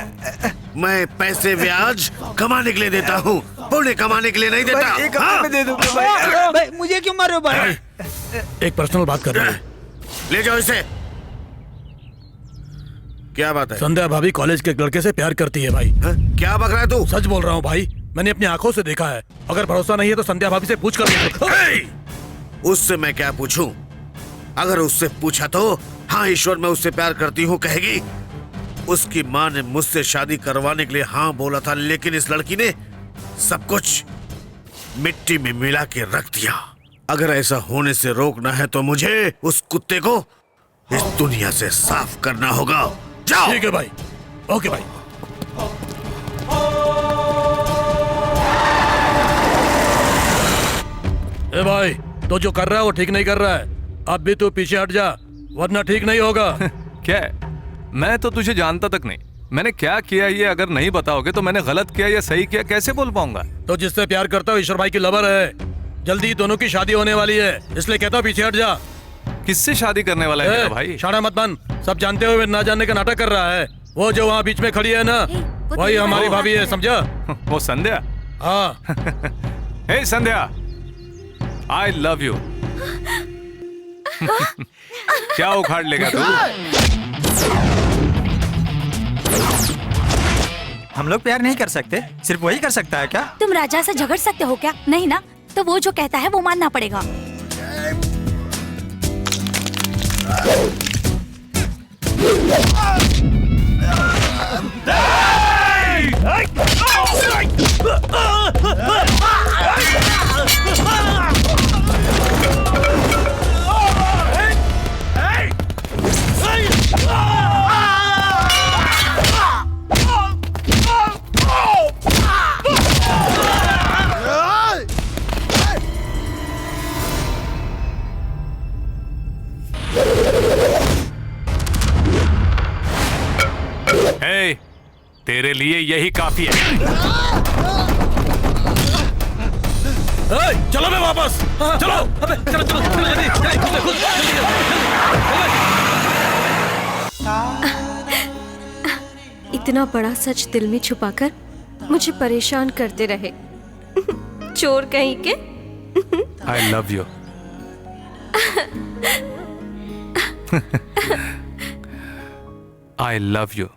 मैं पैसे ब्याज कमाने के लिए देता हूँ, पुण्य कमाने के लिए नहीं देता। 1 हफ्ते में दे दूंगा भाई। भाई मुझे क्यों मारो भाई? एक पर्सनल बात कर रहे हैं। ले जाओ इसे। क्या बात है? संध्या भाभी कॉलेज के एक लड़के से प्यार करती है भाई। क्या बक रहा है तू? सच बोल रहा हूँ भाई, मैंने अपनी आंखों से देखा है। अगर भरोसा नहीं है तो संध्या भाभी से पूछ कर। उससे मैं क्या पूछूं? अगर उससे पूछा तो हाँ ईश्वर मैं उससे प्यार करती हूँ कहेगी। उसकी माँ ने मुझसे शादी करवाने के लिए हाँ बोला था, लेकिन इस लड़की ने सब कुछ मिट्टी में मिला के रख दिया। अगर ऐसा होने से रोकना है तो मुझे उस कुत्ते को इस दुनिया से साफ करना होगा। जाओ। ठीक है भाई, ओके भाई। ए भाई, तो जो कर रहा है वो ठीक नहीं कर रहा है। अब भी तू पीछे हट जा, वरना ठीक नहीं होगा। क्या है? मैं तो तुझे जानता तक नहीं। मैंने क्या किया ये अगर नहीं बताओगे तो मैंने गलत किया या सही किया कैसे बोल पाऊंगा? तो जिससे प्यार करता हूँ ईश्वर भाई की लवर है, जल्दी ही दोनों की शादी होने वाली है, इसलिए कहता हूँ पीछे हट जा। किससे शादी करने वाला है मेरा भाई? शाना मत बन, सब जानते हुए ना जानने का नाटक कर रहा है। वो जो वहाँ बीच में खड़ी है ना, वही हमारी भाभी है, समझा? वो संध्या? हाँ। हे संध्या, आई लव यू। क्या उखाड़ लेगा तू? हम लोग प्यार नहीं कर सकते, सिर्फ वही कर सकता है क्या? तुम राजा से झगड़ सकते हो क्या? नहीं ना, तो वो जो कहता है वो मानना पड़ेगा। हे, तेरे लिए यही काफी है। चलो बे वापस, चलो। अबे चलो चलो जल्दी, इतना बड़ा सच दिल में छुपाकर मुझे परेशान करते रहे। चोर कहीं के। आई love you. I love you.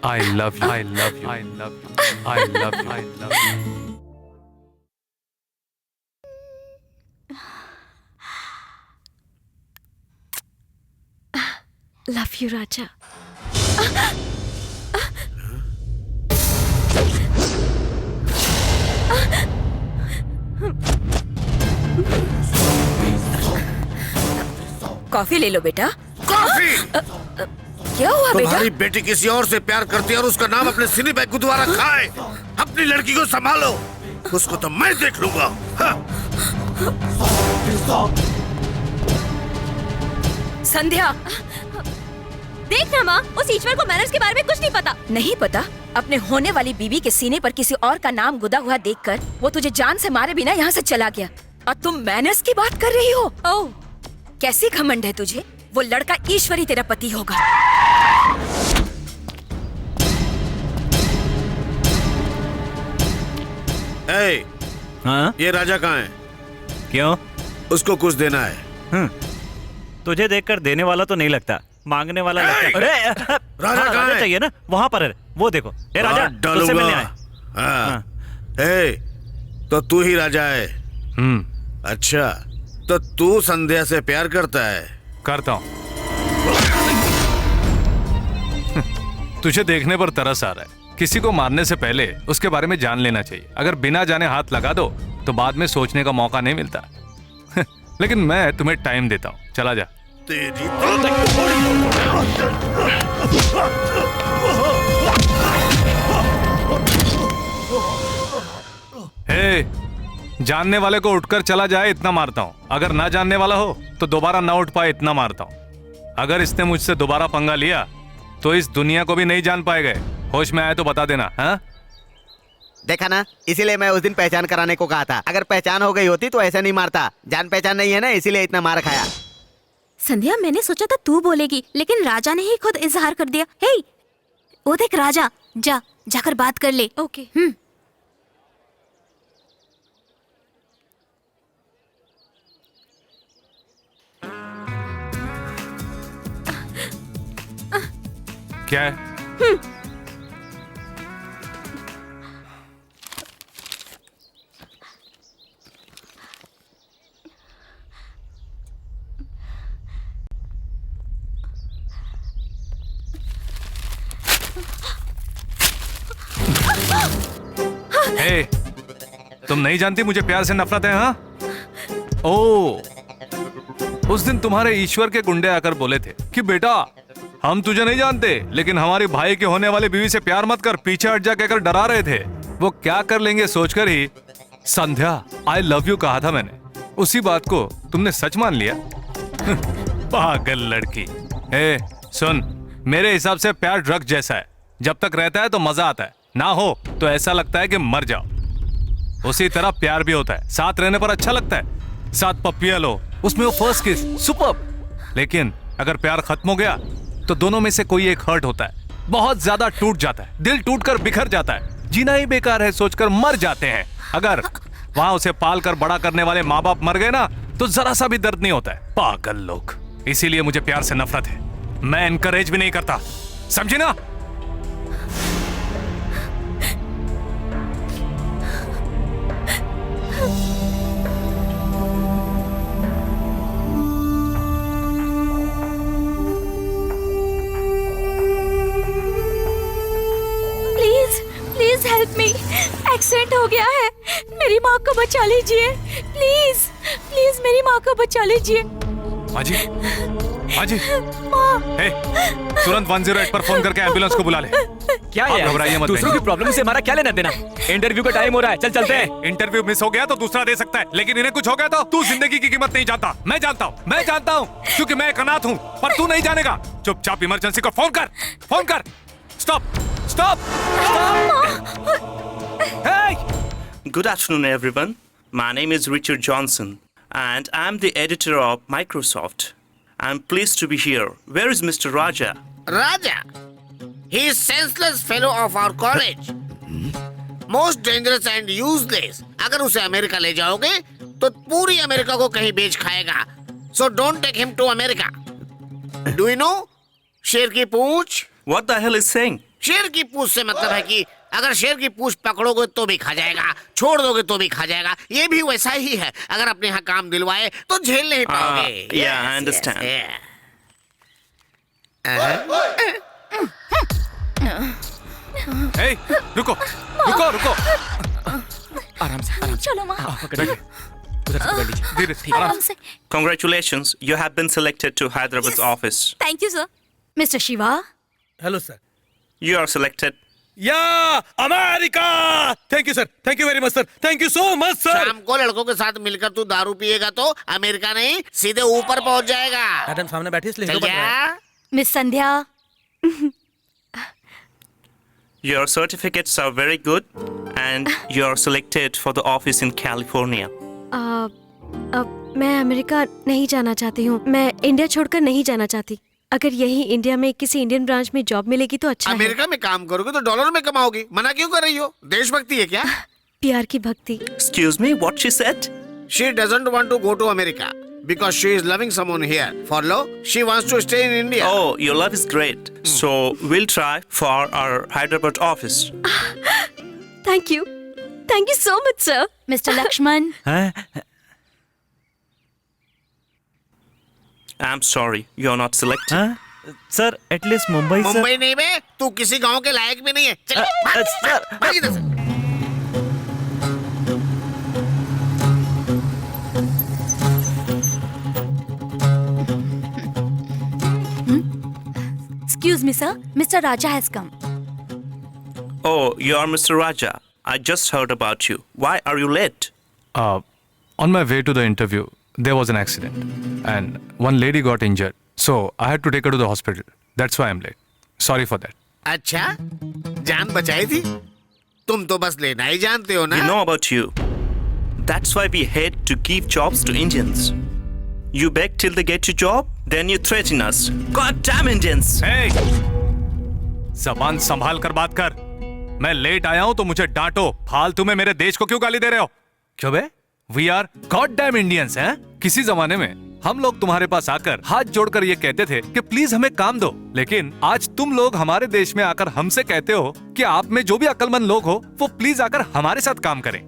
I love you. I love you. I love you. I love you. I love you. Love you Raja. Coffee ले लो बेटा। कॉफी? क्या हुआ बेटा? तुम्हारी बेटी किसी और से प्यार करती है और उसका नाम अपने सीने पे गुदवारा खाए। अपनी लड़की को संभालो, उसको तो मैं देख लूंगा। संध्या, देखना माँ, उस ईश्वर को मैनर्स के बारे में कुछ नहीं पता। नहीं पता? अपने होने वाली बीवी के सीने पर किसी और का नाम गुदा हुआ देखकर वो तुझे जान से मारे बिना यहाँ से चला गया, और तुम मैनर्स की बात कर रही हो? ओह, कैसी घमंड है तुझे? वो लड़का ईश्वरी तेरा पति होगा। हाँ? ये राजा कहाँ है? क्यों? उसको कुछ देना है। तुझे देखकर देने वाला तो नहीं लगता, मांगने वाला लगता है। अरे राजा हाँ, कहाँ है? चाहिए ना, वहाँ पर है, वो देखो। ए राजा, तुझसे मिलने आए। हाँ। तो तू ही राजा है? अच्छा, तो तू संध्या से प्यार करता है? करता हूँ। तुझे देखने पर तरस आ रहा है। किसी को मारने से पहले उसके बारे में जान लेना चाहिए। अगर बिना जाने हाथ लगा दो तो बाद में सोचने का मौका नहीं मिलता। लेकिन मैं तुम्हें टाइम देता हूँ, चला जा। तेरी जानने वाले को उठकर चला जाए इतना मारता हूँ, अगर ना जानने वाला हो तो दोबारा ना उठ पाए इतना मारता हूँ। अगर इसने मुझसे दोबारा पंगा लिया तो इस दुनिया को भी नहीं जान पाएगा। होश में आए तो बता देना। हाँ, देखा ना, इसीलिए मैं उस दिन पहचान कराने को कहा था। अगर पहचान हो गई होती तो ऐसा नहीं मारता। जान पहचान नहीं है ना, इसीलिए इतना मार खाया। संध्या, मैंने सोचा था तू बोलेगी, लेकिन राजा ने ही खुद इजहार कर दिया। हे, वो देख राजा, जाकर बात कर ले। ओके। क्या है? हे, तुम नहीं जानती मुझे प्यार से नफरत है। हाँ, ओ, उस दिन तुम्हारे ईश्वर के गुंडे आकर बोले थे कि बेटा हम तुझे नहीं जानते, लेकिन हमारी भाई के होने वाली बीवी से प्यार मत कर, पीछे हट जा कहकर डरा रहे थे। वो क्या कर लेंगे सोचकर ही संध्या आई लव यू कहा था मैंने। उसी बात को तुमने सच मान लिया। पागल लड़की। हे सुन, मेरे हिसाब से प्यार ड्रग जैसा है, जब तक रहता है तो मजा आता है, ना हो तो ऐसा लगता है कि मर जाओ। उसी तरह प्यार भी होता है, साथ रहने पर अच्छा लगता है, साथ पप्पियां लो, उसमें वो फर्स्ट किस सुपर्ब। लेकिन अगर प्यार खत्म हो गया तो दोनों में से कोई एक हर्ट होता है, बहुत ज्यादा टूट जाता है, दिल टूटकर बिखर जाता है, जीना ही बेकार है सोचकर मर जाते हैं। अगर वहां उसे पाल कर बड़ा करने वाले माँ बाप मर गए ना तो जरा सा भी दर्द नहीं होता है। पागल लोग। इसीलिए मुझे प्यार से नफरत है, मैं एनकरेज भी नहीं करता, समझी ना? प्लीज हेल्प मी, एक्सीडेंट हो गया है, मेरी माँ को बचा लीजिए। प्लीज प्लीज मेरी माँ को बचा लीजिए। माजी, माजी, माँ। हे, तुरंत 108 पर फोन करके एम्बुलेंस को बुला ले। क्या है? घबराइए मत, दूसरों की प्रॉब्लम से हमारा क्या लेना देना? इंटरव्यू का टाइम हो रहा है, चल चलते हैं। इंटरव्यू मिस हो गया तो दूसरा दे सकता है, लेकिन इन्हें कुछ हो गया तो तू जिंदगी की कीमत नहीं जानता। मैं जानता हूँ, मैं जानता हूँ, क्योंकि मैं एक अनाथ हूँ, पर तू नहीं जानेगा। चुपचाप इमरजेंसी को फोन कर, फोन कर। Stop, stop, stop. Hey! Good afternoon, everyone. My name is Richard Johnson, and I'm the editor of Microsoft. I'm pleased to be here. Where is Mr. Raja? Raja? He is senseless fellow of our college. Most dangerous and useless. अगर उसे अमेरिका ले जाओगे तो पूरी अमेरिका को कहीं बेच खाएगा. So don't take him to America. Do you know? शेर की पूंछ What the hell is saying? शेर की पूंछ से मतलब है कि अगर शेर की पूंछ पकड़ोगे तो भी खा जाएगा, छोड़ दोगे तो भी खा जाएगा। ये भी वैसा ही है, अगर अपने यहाँ काम दिलवाए तो झेल नहीं पाओगे। Yeah, I understand. Hey, रुको रुको रुको। आराम से चलो माँ। पकड़िए, उधर से पकड़ लीजिए, धीरे से, आराम से। Congratulations, you have been selected to Hyderabad's office. Thank you sir. Mister Shiva, hello sir. You are selected. या America. Thank you sir, thank you very much sir, thank you so much sir. शाम को लड़कों के साथ मिलकर तू दारू पिएगा तो अमेरिका नहीं सीधे ऊपर पहुंच जाएगा। मैडम सामने बैठी इसलिए चल जा। Miss Sandhya. Your certificates are very good and you are selected for the office in California. मैं अमेरिका नहीं जाना चाहती हूँ। मैं इंडिया छोड़कर नहीं जाना चाहती। अगर यही इंडिया में किसी इंडियन ब्रांच में जॉब मिलेगी तो अच्छा है। अमेरिका में काम करोगे तो डॉलर में कमाओगी, मना क्यों कर रही हो? देशभक्ति है क्या? प्यार की भक्ति। Excuse me, what she said? She doesn't want to go to America because she is loving someone here. For love, she wants to stay in India. Oh, your love is great. So we'll try for our Hyderabad office. Thank you so much sir. Mister Lakshman. I'm sorry, you're not selected. Sir at least Mumbai sir. Mumbai नहीं बे, तू किसी गांव के लायक भी नहीं है। चल, भाग इधर से। Excuse me, sir. Mr. Raja has come. Oh, you are Mr. Raja. I just heard about you. Why are you late? On my way to the interview, there was an accident and one lady got injured. So I had to take her to the hospital. That's why I'm late. Sorry for that. अच्छा, जान बचाई थी? तुम तो बस लेना ही जानते हो ना? You know about you. That's why we hate to give jobs to Indians. You beg till they get your job, then you threaten us. God damn Indians! Hey! ज़बान संभाल कर बात कर। मैं लेट आया हूं तो मुझे डांटो। फालतू में मेरे देश को क्यों गाली दे रहे हो? क्यों बे? We are God damn Indians हैं? किसी जमाने में हम लोग तुम्हारे पास आकर हाथ जोड़कर ये कहते थे कि प्लीज हमें काम दो, लेकिन आज तुम लोग हमारे देश में आकर हमसे कहते हो कि आप में जो भी अक्लमंद लोग हो वो प्लीज आकर हमारे साथ काम करें।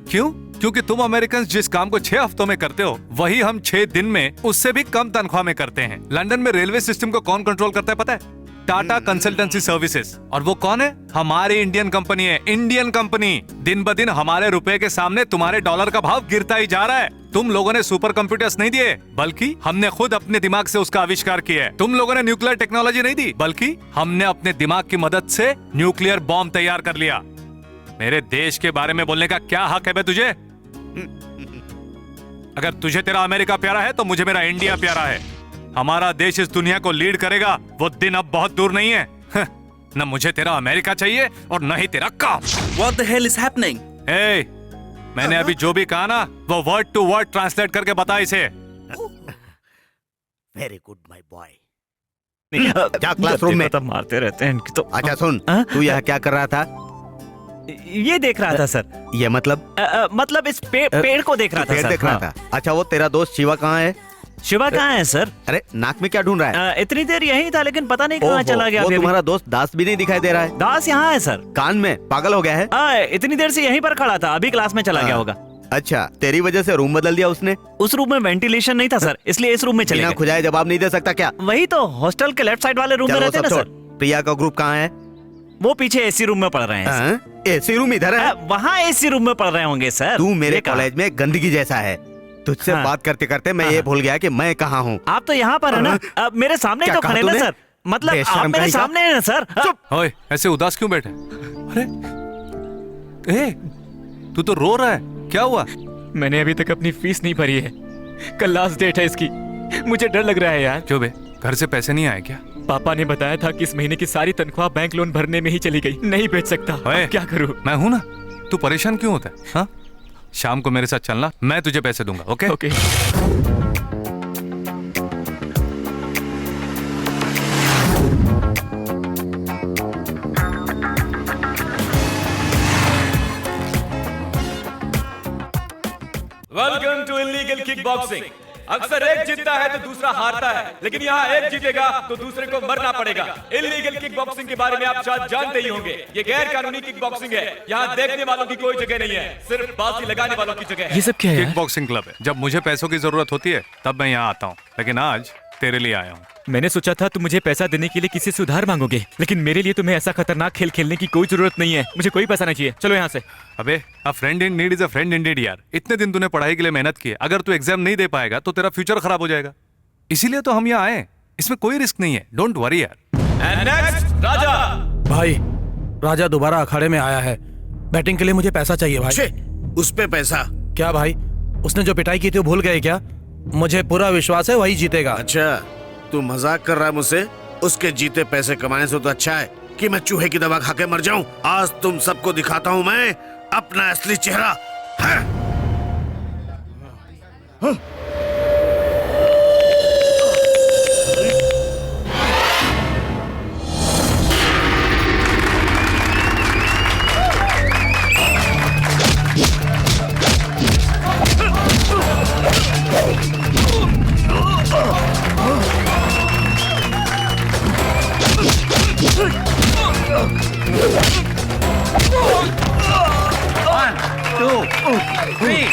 क्यों? क्योंकि तुम अमेरिकन जिस काम को 6 हफ्तों में करते हो वही हम 6 दिन में उससे भी कम तनख्वाह में करते हैं। लंदन में रेलवे सिस्टम को कौन कंट्रोल करता है पता है? Tata consultancy services. और वो कौन है? हमारी इंडियन कंपनी है। Indian company. दिन ब दिन हमारे रुपए के सामने तुम्हारे डॉलर का भाव गिरता ही जा रहा है। तुम लोगों ने सुपर कंप्यूटर्स नहीं दिए, बल्कि हमने खुद अपने दिमाग से उसका आविष्कार किया है। तुम लोगों ने न्यूक्लियर टेक्नोलॉजी नहीं दी, बल्कि हमने अपने दिमाग की मदद से न्यूक्लियर बॉम्ब तैयार कर लिया। मेरे देश के बारे में बोलने का क्या हक है बे तुझे? अगर तुझे तेरा अमेरिका प्यारा है तो मुझे मेरा इंडिया प्यारा है। हमारा देश इस दुनिया को लीड करेगा, वो दिन अब बहुत दूर नहीं है। न मुझे तेरा अमेरिका चाहिए और न ही तेरा काम। What the hell is happening? Hey, मैंने अभी जो भी कहा ना वो वर्ड टू वर्ड ट्रांसलेट करके बता इसे। Very good my boy. क्या क्लासरूम में तब मारते रहते हैं इनकी तो। अच्छा सुन, तू यहाँ क्या कर रहा था? ये देख रहा था सर। ये मतलब? मतलब इस पेड़ को देख रहा था। पेड़ देख रहा था। अच्छा वो तेरा दोस्त शिवा कहाँ है? शिवा कहाँ है सर? अरे नाक में क्या ढूंढ रहा है? इतनी देर यही था लेकिन पता नहीं कहाँ चला गया। वो तुम्हारा दोस्त दास भी नहीं दिखाई दे रहा है। दास यहाँ है सर। कान में पागल हो गया है? इतनी देर से यहीं पर खड़ा था, अभी क्लास में चला गया होगा। अच्छा, तेरी वजह से रूम बदल दिया उसने? उस रूम में वेंटिलेशन नहीं था सर, इसलिए इस रूम में चले गए। बिना खुजाए जवाब नहीं दे सकता क्या? वही तो हॉस्टल के लेफ्ट साइड वाले रूम में रहते हैं ना सर। प्रिया का ग्रुप कहाँ है? वो पीछे एसी रूम में पढ़ रहे हैं। एसी रूम इधर है? वहाँ एसी रूम में पढ़ रहे होंगे सर। तू मेरे कॉलेज में गंदगी जैसा है। तुझसे बात करते करते मैं ये भूल गया कि मैं कहाँ हूँ। आप तो यहाँ पर है ना, अब मेरे सामने तो खड़े ना सर। मतलब आप मेरे सामने है ना सर। चुप। ओए, ऐसे उदास क्यों बैठे? अरे, तू तो रो रहा है, क्या हुआ? मैंने अभी तक अपनी फीस नहीं भरी है, कल लास्ट डेट है इसकी। मुझे डर लग रहा है यार। क्यों बे, घर से पैसे नहीं आए क्या? पापा ने बताया था कि इस महीने की सारी तनख्वाह बैंक लोन भरने में ही चली गई, नहीं बेच सकता। क्या करूं? मैं हूं ना, तू परेशान क्यों होता है? हाँ, शाम को मेरे साथ चलना, मैं तुझे पैसे दूंगा। Okay okay. Welcome to illegal kickboxing. अक्सर एक जीतता है तो दूसरा हारता है, लेकिन यहाँ एक जीतेगा तो दूसरे को मरना पड़ेगा। इल्लीगल किक बॉक्सिंग के बारे में आप शायद जानते ही होंगे। ये गैर कानूनी किक बॉक्सिंग है। यहाँ देखने वालों की कोई जगह नहीं है, सिर्फ बाजी लगाने वालों की जगह है। ये सब क्या है? किक बॉक्सिंग क्लब है। जब मुझे पैसों की जरूरत होती है तब मैं यहाँ आता हूँ, लेकिन आज तेरे लिए आया हूँ। मैंने सोचा था तुम मुझे पैसा देने के लिए किसी से उधार मांगोगे, लेकिन मेरे लिए तुम्हें ऐसा खतरनाक खेल खेलने की कोई जरूरत नहीं है। मुझे कोई पैसा नहीं चाहिए, चलो यहाँ से। अबे अ friend in need is a friend Indeed यार। इतने दिन तूने पढ़ाई के लिए मेहनत की है, अगर तू एग्जाम नहीं दे पाएगा तो तेरा फ्यूचर खराब हो जाएगा। इसीलिए तो हम यहाँ आए, इसमें कोई रिस्क नहीं है, डोंट वरी यार। एंड नेक्स्ट राजा। भाई राजा दोबारा अखाड़े में आया है, बैटिंग के लिए मुझे पैसा चाहिए भाई। उस पे पैसा? क्या भाई, उसने जो पिटाई की थी वो भूल गए क्या? मुझे पूरा विश्वास है वही जीतेगा। अच्छा तू मजाक कर रहा है मुझसे? उसके जीते पैसे कमाने से तो अच्छा है कि मैं चूहे की दवा खा के मर जाऊं। आज तुम सबको दिखाता हूं मैं अपना असली चेहरा। One, two, three.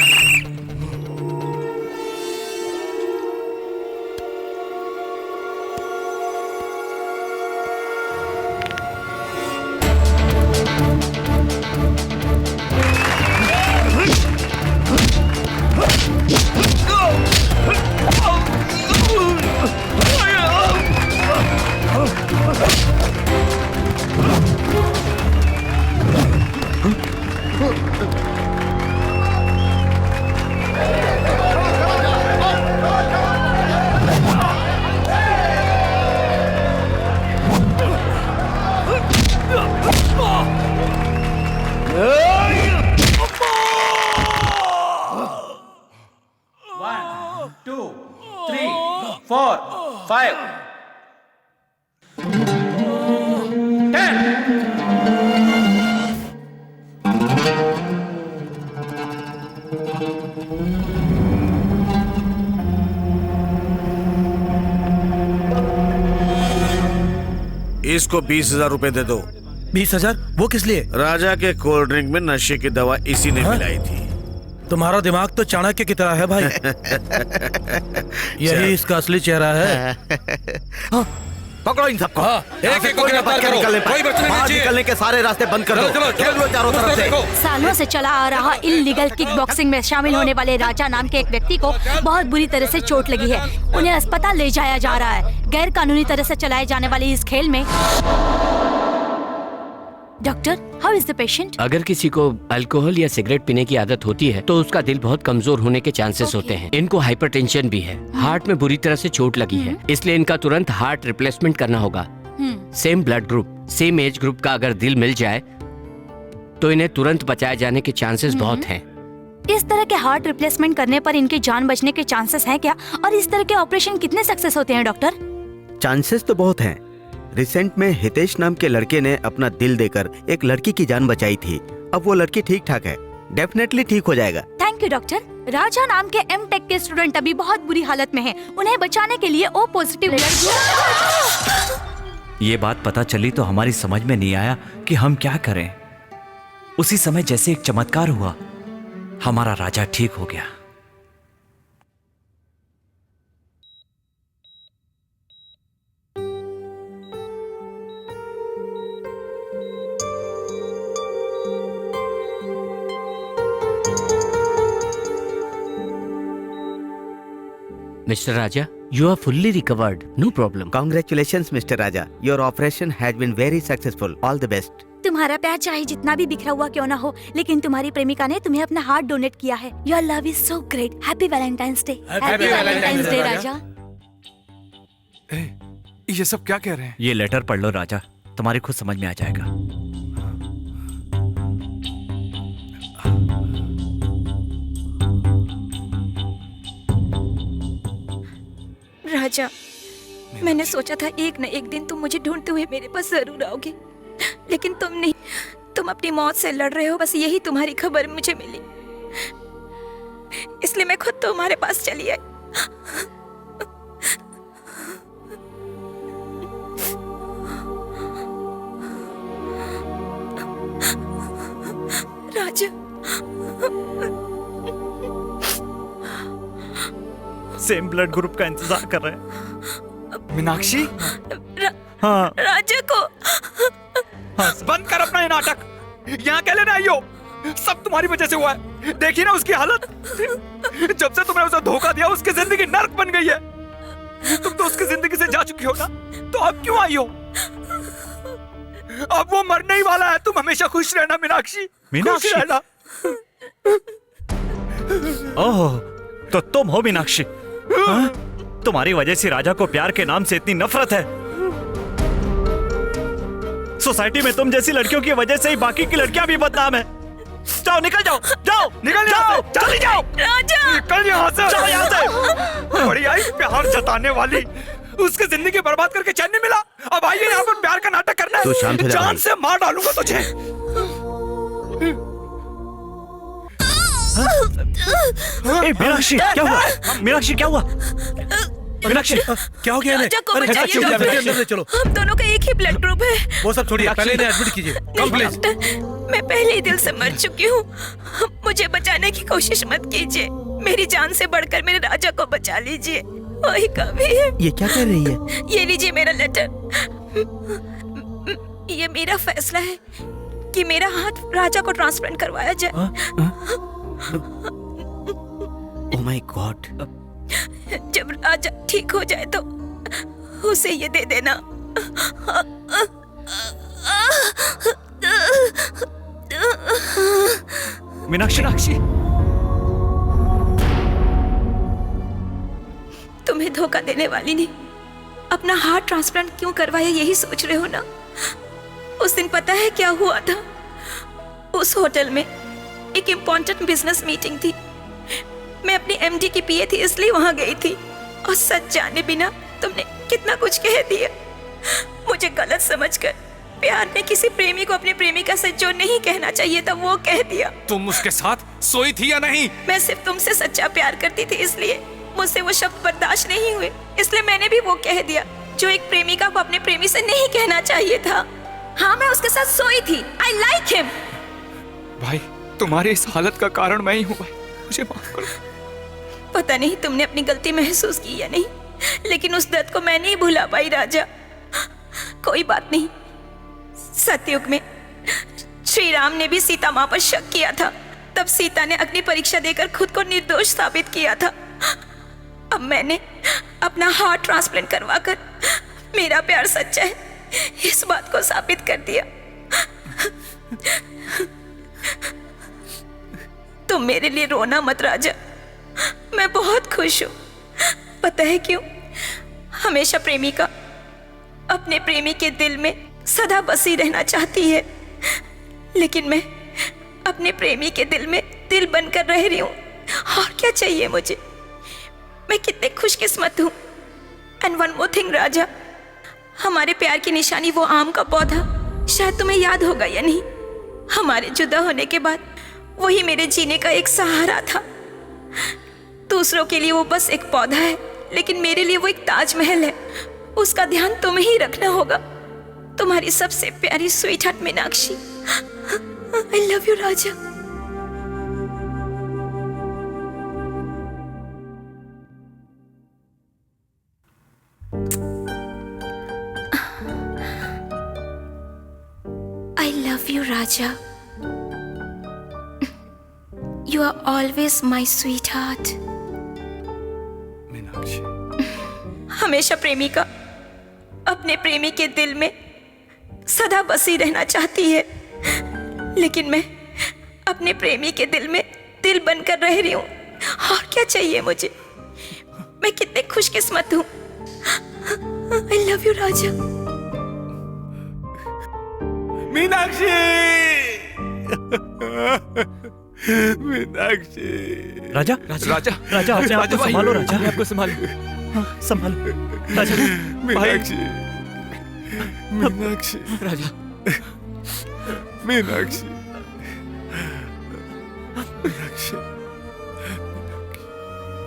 One, two, three, four, five, 10. इसको 20,000 रुपए दे दो। 20,000? वो किस लिए? राजा के कोल्ड ड्रिंक में नशे की दवा इसी ने मिलाई थी। तुम्हारा दिमाग तो चाणक्य की तरह है भाई। यही इसका असली चेहरा है। पकड़ो इन सबको। एक एक को गिरफ्तार करो, कोई बचने नहीं चाहिए। निकलने के सारे रास्ते बंद कर दो। घेर लो चारों तरफ से। सालों से चला आ रहा इल्लीगल किक बॉक्सिंग में शामिल होने वाले राजा नाम के एक व्यक्ति को बहुत बुरी तरह से चोट लगी है। उन्हें अस्पताल ले जाया जा रहा है। गैर कानूनी तरह से चलाए जाने वाले इस खेल में doctor, how is the patient? अगर किसी को अल्कोहल या सिगरेट पीने की आदत होती है तो उसका दिल बहुत कमजोर होने के चांसेस होते हैं। इनको हाइपरटेंशन भी है, हार्ट में बुरी तरह से चोट लगी है, इसलिए इनका तुरंत हार्ट रिप्लेसमेंट करना होगा। Same blood group, same age group का अगर दिल मिल जाए तो इन्हें तुरंत बचाए जाने के चांसेस बहुत हैं। इस तरह के हार्ट रिप्लेसमेंट करने पर इनकी जान बचने के चांसेस हैं क्या? और इस तरह के ऑपरेशन कितने सक्सेस होते हैं डॉक्टर? चांसेस तो बहुत हैं। रिसेंट में हितेश नाम के लड़के ने अपना दिल देकर एक लड़की की जान बचाई थी। अब वो लड़की ठीक ठाक है, डेफिनेटली ठीक हो जाएगा। Thank you doctor. राजा नाम के एमटेक के स्टूडेंट अभी बहुत बुरी हालत में हैं। उन्हें बचाने के लिए ओ पॉजिटिव ये बात पता चली तो हमारी समझ में नहीं आया कि हम क्या करें। उसी समय जैसे एक चमत्कार हुआ, हमारा राजा ठीक हो गया। Mr. Raja, you are fully recovered. No problem. Congratulations, Mr. Raja. Your operation has been very successful. All the best. तुम्हारा प्यार चाहे जितना भी बिखरा हुआ क्यों ना हो, लेकिन तुम्हारी प्रेमिका ने तुम्हें अपना हार्ट डोनेट किया है। Your love is so great. Happy Valentine's Day. Happy Valentine's Day, राजा। ये सब क्या कह रहे हैं? ये लेटर पढ़ लो राजा, तुम्हारी खुद समझ में आ जाएगा। राजा, मैंने सोचा था एक न एक दिन तुम मुझे ढूंढते हुए मेरे पास जरूर आओगे, लेकिन तुम नहीं। तुम अपनी मौत से लड़ रहे हो, बस यही तुम्हारी खबर मुझे मिली, इसलिए मैं खुद तुम्हारे पास चली आई। राजा, सेम ब्लड ग्रुप का इंतजार कर रहे हैं। मीनाक्षी, हाँ राजा को बंद कर अपना ये नाटक। यहाँ क्या लेने आई हो? सब तुम्हारी वजह से हुआ है। देखी ना उसकी हालत। जब से तुमने उसे धोखा दिया उसकी जिंदगी नर्क बन गई है। तुम तो उसकी जिंदगी से जा चुकी हो ना, तो अब क्यों आई हो? अब वो मरने ही वाला है। तुम हमेशा खुश रहना मीनाक्षी, खुश रहना। ओह, तो तुम हो मीनाक्षी? हाँ? तुम्हारी वजह से राजा को प्यार के नाम से इतनी नफरत है। सोसाइटी में तुम जैसी लड़कियों की वजह से ही बाकी की लड़कियां भी बदनाम है। जाओ, निकल जाओ, जाओ, निकल जाओ, चली जाओ, राजा, निकल यहाँ से, चलो यहाँ से। बड़ी आई प्यार जताने वाली, उसकी जिंदगी बर्बाद करके चैन नहीं मिला। अब आइए यहाँ पर प्यार का नाटक करना है। तू शांत हो जा जान भाई। से मार डालूंगा तुझे। मीनाक्षी क्या हुआ? मीनाक्षी क्या हुआ? मीनाक्षी क्या हो गया इन्हें? राजा को अरे, बचाइए बच्चे, डॉक्टर। अंदर ले चलो। हम दोनों का एक ही ब्लड ग्रुप है। वो सब छोड़िए, पहले इन्हें एडमिट कीजिए। Come please. डॉक्टर, मैं पहले ही दिल से मर चुकी हूँ। मुझे बचाने की कोशिश मत कीजिए। मेरी जान से बढ़कर मेरे राजा को बचा लीजिए। वही काफी है। ये क्या कर रही है? ये लीजिए मेरा लेटर। ये मेरा फैसला है कि मेरा हाथ राजा को ट्रांसप्लांट करवाया जाए। Oh my God. जब राजा ठीक हो जाए तो उसे ये दे देना। मीनाक्षी, मीनाक्षी, तुम्हें धोखा देने वाली ने अपना हार्ट ट्रांसप्लांट क्यों करवाया, यही सोच रहे हो ना? उस दिन पता है क्या हुआ था? उस होटल में एक इम्पोर्टेंट बिजनेस मीटिंग थी। मैं अपनी एमडी की पीए थी, इसलिए वहां गई थी। और सच जाने बिना तुमने कितना कुछ कह दिया। मुझे गलत समझकर प्यार ने किसी प्रेमी को अपने प्रेमिका से जो नहीं कहना चाहिए था वो कह दिया। तुम उसके साथ सोई थी या नहीं? मैं सिर्फ तुमसे सच्चा प्यार करती थी, इसलिए मुझसे वो शब्द बर्दाश्त नहीं हुए। इसलिए मैंने भी वो कह दिया जो एक प्रेमिका को अपने प्रेमी से नहीं कहना चाहिए था। हाँ, मैं उसके साथ सोई थी। I like him. भाई, तुम्हारी इस हालत का कारण मैं ही हूँ भाई, मुझे माफ करो। पता नहीं तुमने अपनी गलती महसूस की या नहीं, लेकिन उस दर्द को मैं नहीं भुला पाई राजा। कोई बात नहीं, सतयुग में श्री राम ने भी सीता माँ पर शक किया था। तब सीता ने अग्नि परीक्षा देकर खुद को निर्दोष साबित किया था। अब मैंने अपना हार्ट ट्रांसप्लांट करवाकर मेरा प्यार सच्चा है इस बात को साबित कर दिया। तुम मेरे लिए रोना मत राजा, मैं बहुत खुश हूं। पता है क्यों? हमेशा प्रेमिका अपने प्रेमी के दिल में सदा बसी रहना चाहती है, लेकिन मैं अपने प्रेमी के दिल में दिल बनकर रह रही हूं। और क्या चाहिए मुझे? मैं कितने खुशकिस्मत हूं। एंड वन मोर थिंग राजा, हमारे प्यार की निशानी वो आम का पौधा, शायद तुम्हें याद होगा या नहीं। हमारे जुदा होने के बाद वही मेरे जीने का एक सहारा था। दूसरों के लिए वो बस एक पौधा है, लेकिन मेरे लिए वो एक ताजमहल है। उसका ध्यान तुम्हें ही रखना होगा। तुम्हारी सबसे प्यारी sweetheart Meenakshi. I love you Raja. I love you, Raja. You are always my sweetheart. Meenakshi, हमेशा प्रेमिका अपने प्रेमी के दिल में सदा बसी रहना चाहती है, लेकिन मैं अपने प्रेमी के दिल में दिल बनकर रह रही हूँ। और क्या चाहिए मुझे? मैं कितने खुशकिस्मत हूँ। I love you, राजा। मीनाक्षी, मीनाक्षी। राजा, राजा, राजा, राजा, अपने आप को भाई, संभालो राजा। अपने आप को संभालो। हाँ, संभालो राजा। मीनाक्षी, मीनाक्षी, राजा, मीनाक्षी, मीनाक्षी,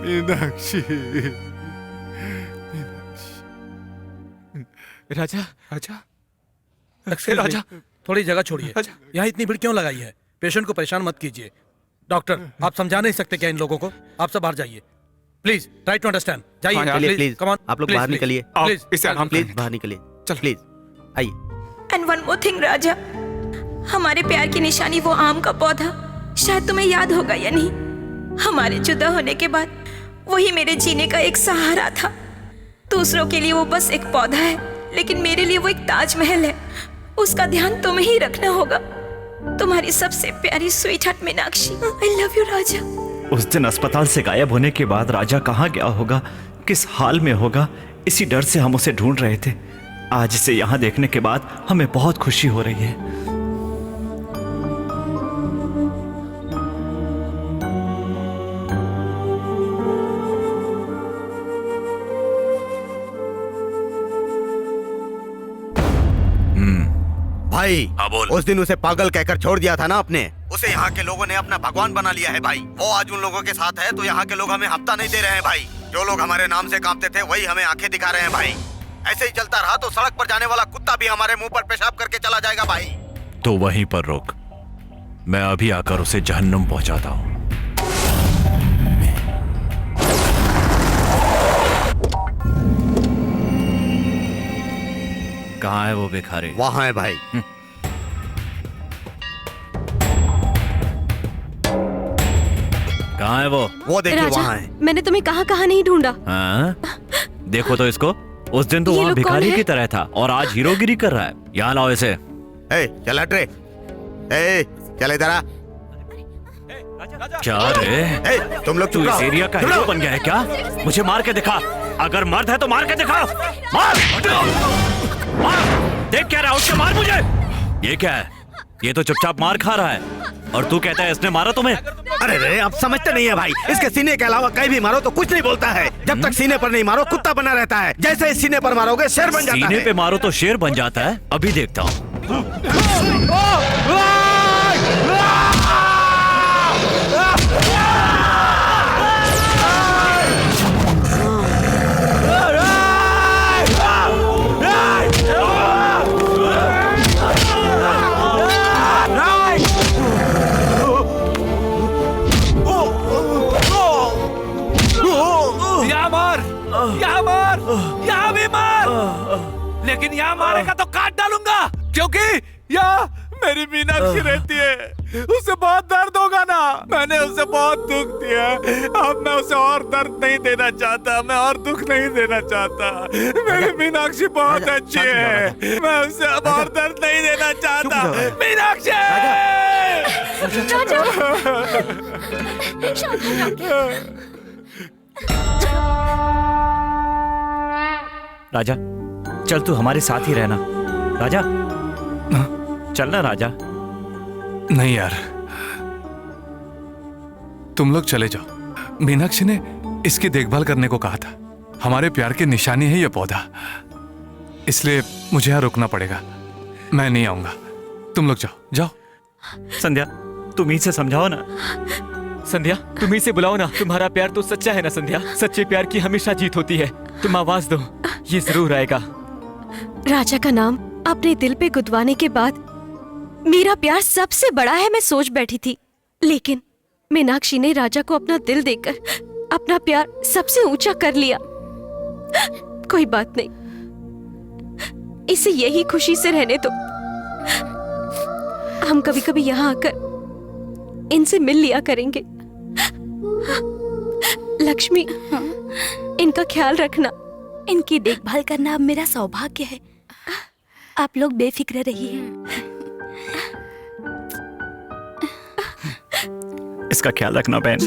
मीनाक्षी। राजा राजा राजा थोड़ी जगह छोड़िए। यहाँ इतनी भीड़ क्यों लगाई है? पेशेंट को परेशान मत कीजिए। डॉक्टर आप समझा नहीं सकते क्या इन लोगों को? आप सब बाहर जाइए प्लीज, ट्राई टू अंडरस्टैंड। जाइए चलिए प्लीज, कम ऑन, आप लोग बाहर निकलिए। प्लीज प्लीज बाहर निकलिए, चल प्लीज आइए। एंड वन मोर थिंग राजा, हमारे प्यार की निशानी वो आम का पौधा, शायद तुम्हें याद होगा या नहीं, हमारे जुदा होने के बाद वही मेरे जीने का एक सहारा था। दूसरों के लिए वो बस एक पौधा है, लेकिन मेरे लिए वो एक ताजमहल है। उसका ध्यान तुम्हें ही रखना होगा। तुम्हारी सबसे प्यारी sweetheart Meenakshi. I love you Raja. उस दिन अस्पताल से गायब होने के बाद राजा कहाँ गया होगा, किस हाल में होगा, इसी डर से हम उसे ढूंढ रहे थे। आज इसे यहाँ देखने के बाद हमें बहुत खुशी हो रही है। भाई हाँ बोल। उस दिन उसे पागल कहकर छोड़ दिया था ना आपने, उसे यहाँ के लोगों ने अपना भगवान बना लिया है भाई। वो आज उन लोगों के साथ है तो यहाँ के लोग हमें हफ्ता नहीं दे रहे हैं भाई। जो लोग हमारे नाम से कांपते थे वही हमें आंखें दिखा रहे हैं भाई। ऐसे ही चलता रहा तो सड़क पर जाने वाला कुत्ता भी हमारे मुंह पर पेशाब करके चला जाएगा भाई। तो वहीं पर रुक, मैं अभी आकर उसे जहन्नुम पहुंचाता हूँ। कहाँ है वो भिखारी? वहाँ है भाई। कहाँ है वो देखिए राजा, वहाँ है। मैंने तुम्हें कहाँ नहीं ढूंढा। हाँ? देखो तो इसको, उस दिन तो ये वहाँ लोग कौन भिखारी है? की तरह था और आज हीरोगिरी कर रहा है। यहाँ लाओ इसे। चल हट रे। चल इधर आ। क्या रे? तुम लोग तू चुप इस रहो। एरिया का चुप हीरो रहो। बन गया है क्या? मुझे मार के दिखा। अगर मर्द है तो मार के दिखा। मार! मार! देख क्या रहा है, उसके मार मुझे। ये क्या है? ये तो चुपचाप मार खा रहा है और तू कहता है इसने मारा तुम्हें? अरे रे, आप समझते नहीं है भाई। इसके सीने के अलावा कहीं भी मारो तो कुछ नहीं बोलता है। जब तक सीने पर नहीं मारो कुत्ता बना रहता है। जैसे ही सीने पर मारोगे शेर बन जाता सीने है। पे मारो तो शेर बन जाता है। अभी देखता हूँ। यहाँ भी मार, लेकिन यहाँ मारेगा तो काट डालूंगा, क्योंकि यहाँ मेरी मीनाक्षी रहती है। उसे बहुत दर्द होगा ना। मैंने उसे बहुत दुख दिया, अब मैं उसे और दर्द नहीं देना चाहता, मैं और दुख नहीं देना चाहता। मेरी मीनाक्षी बहुत अच्छी है, मैं उसे अब और दर्द नहीं देना चाहता। मीनाक्षी! राजा, चल तू हमारे साथ ही रहना। राजा, चलना राजा। नहीं यार, तुम लोग चले जाओ। मीनाक्षी ने इसकी देखभाल करने को कहा था। हमारे प्यार की निशानी है ये पौधा, इसलिए मुझे यहाँ रुकना पड़ेगा। मैं नहीं आऊंगा, तुम लोग जाओ जाओ। संध्या, तुम ही से समझाओ ना। संध्या, तुम ही से बुलाओ ना। तुम्हारा प्यार तो सच्चा है ना संध्या? सच्चे प्यार की हमेशा जीत होती है। तुम आवाज दो, ये जरूर आएगा। राजा का नाम अपने दिल पे गुदवाने के बाद मेरा प्यार सबसे बड़ा है, मैं सोच बैठी थी। लेकिन मीनाक्षी ने राजा को अपना दिल देकर अपना प्यार सबसे ऊंचा कर लिया। कोई बात नहीं, इसे यही खुशी से रहने दो। हम कभी कभी यहाँ आकर इनसे मिल लिया करेंगे। लक्ष्मी, इनका ख्याल रखना। इनकी देखभाल करना अब मेरा सौभाग्य है। आप लोग बेफिक्र रहिए। इसका ख्याल रखना बहन।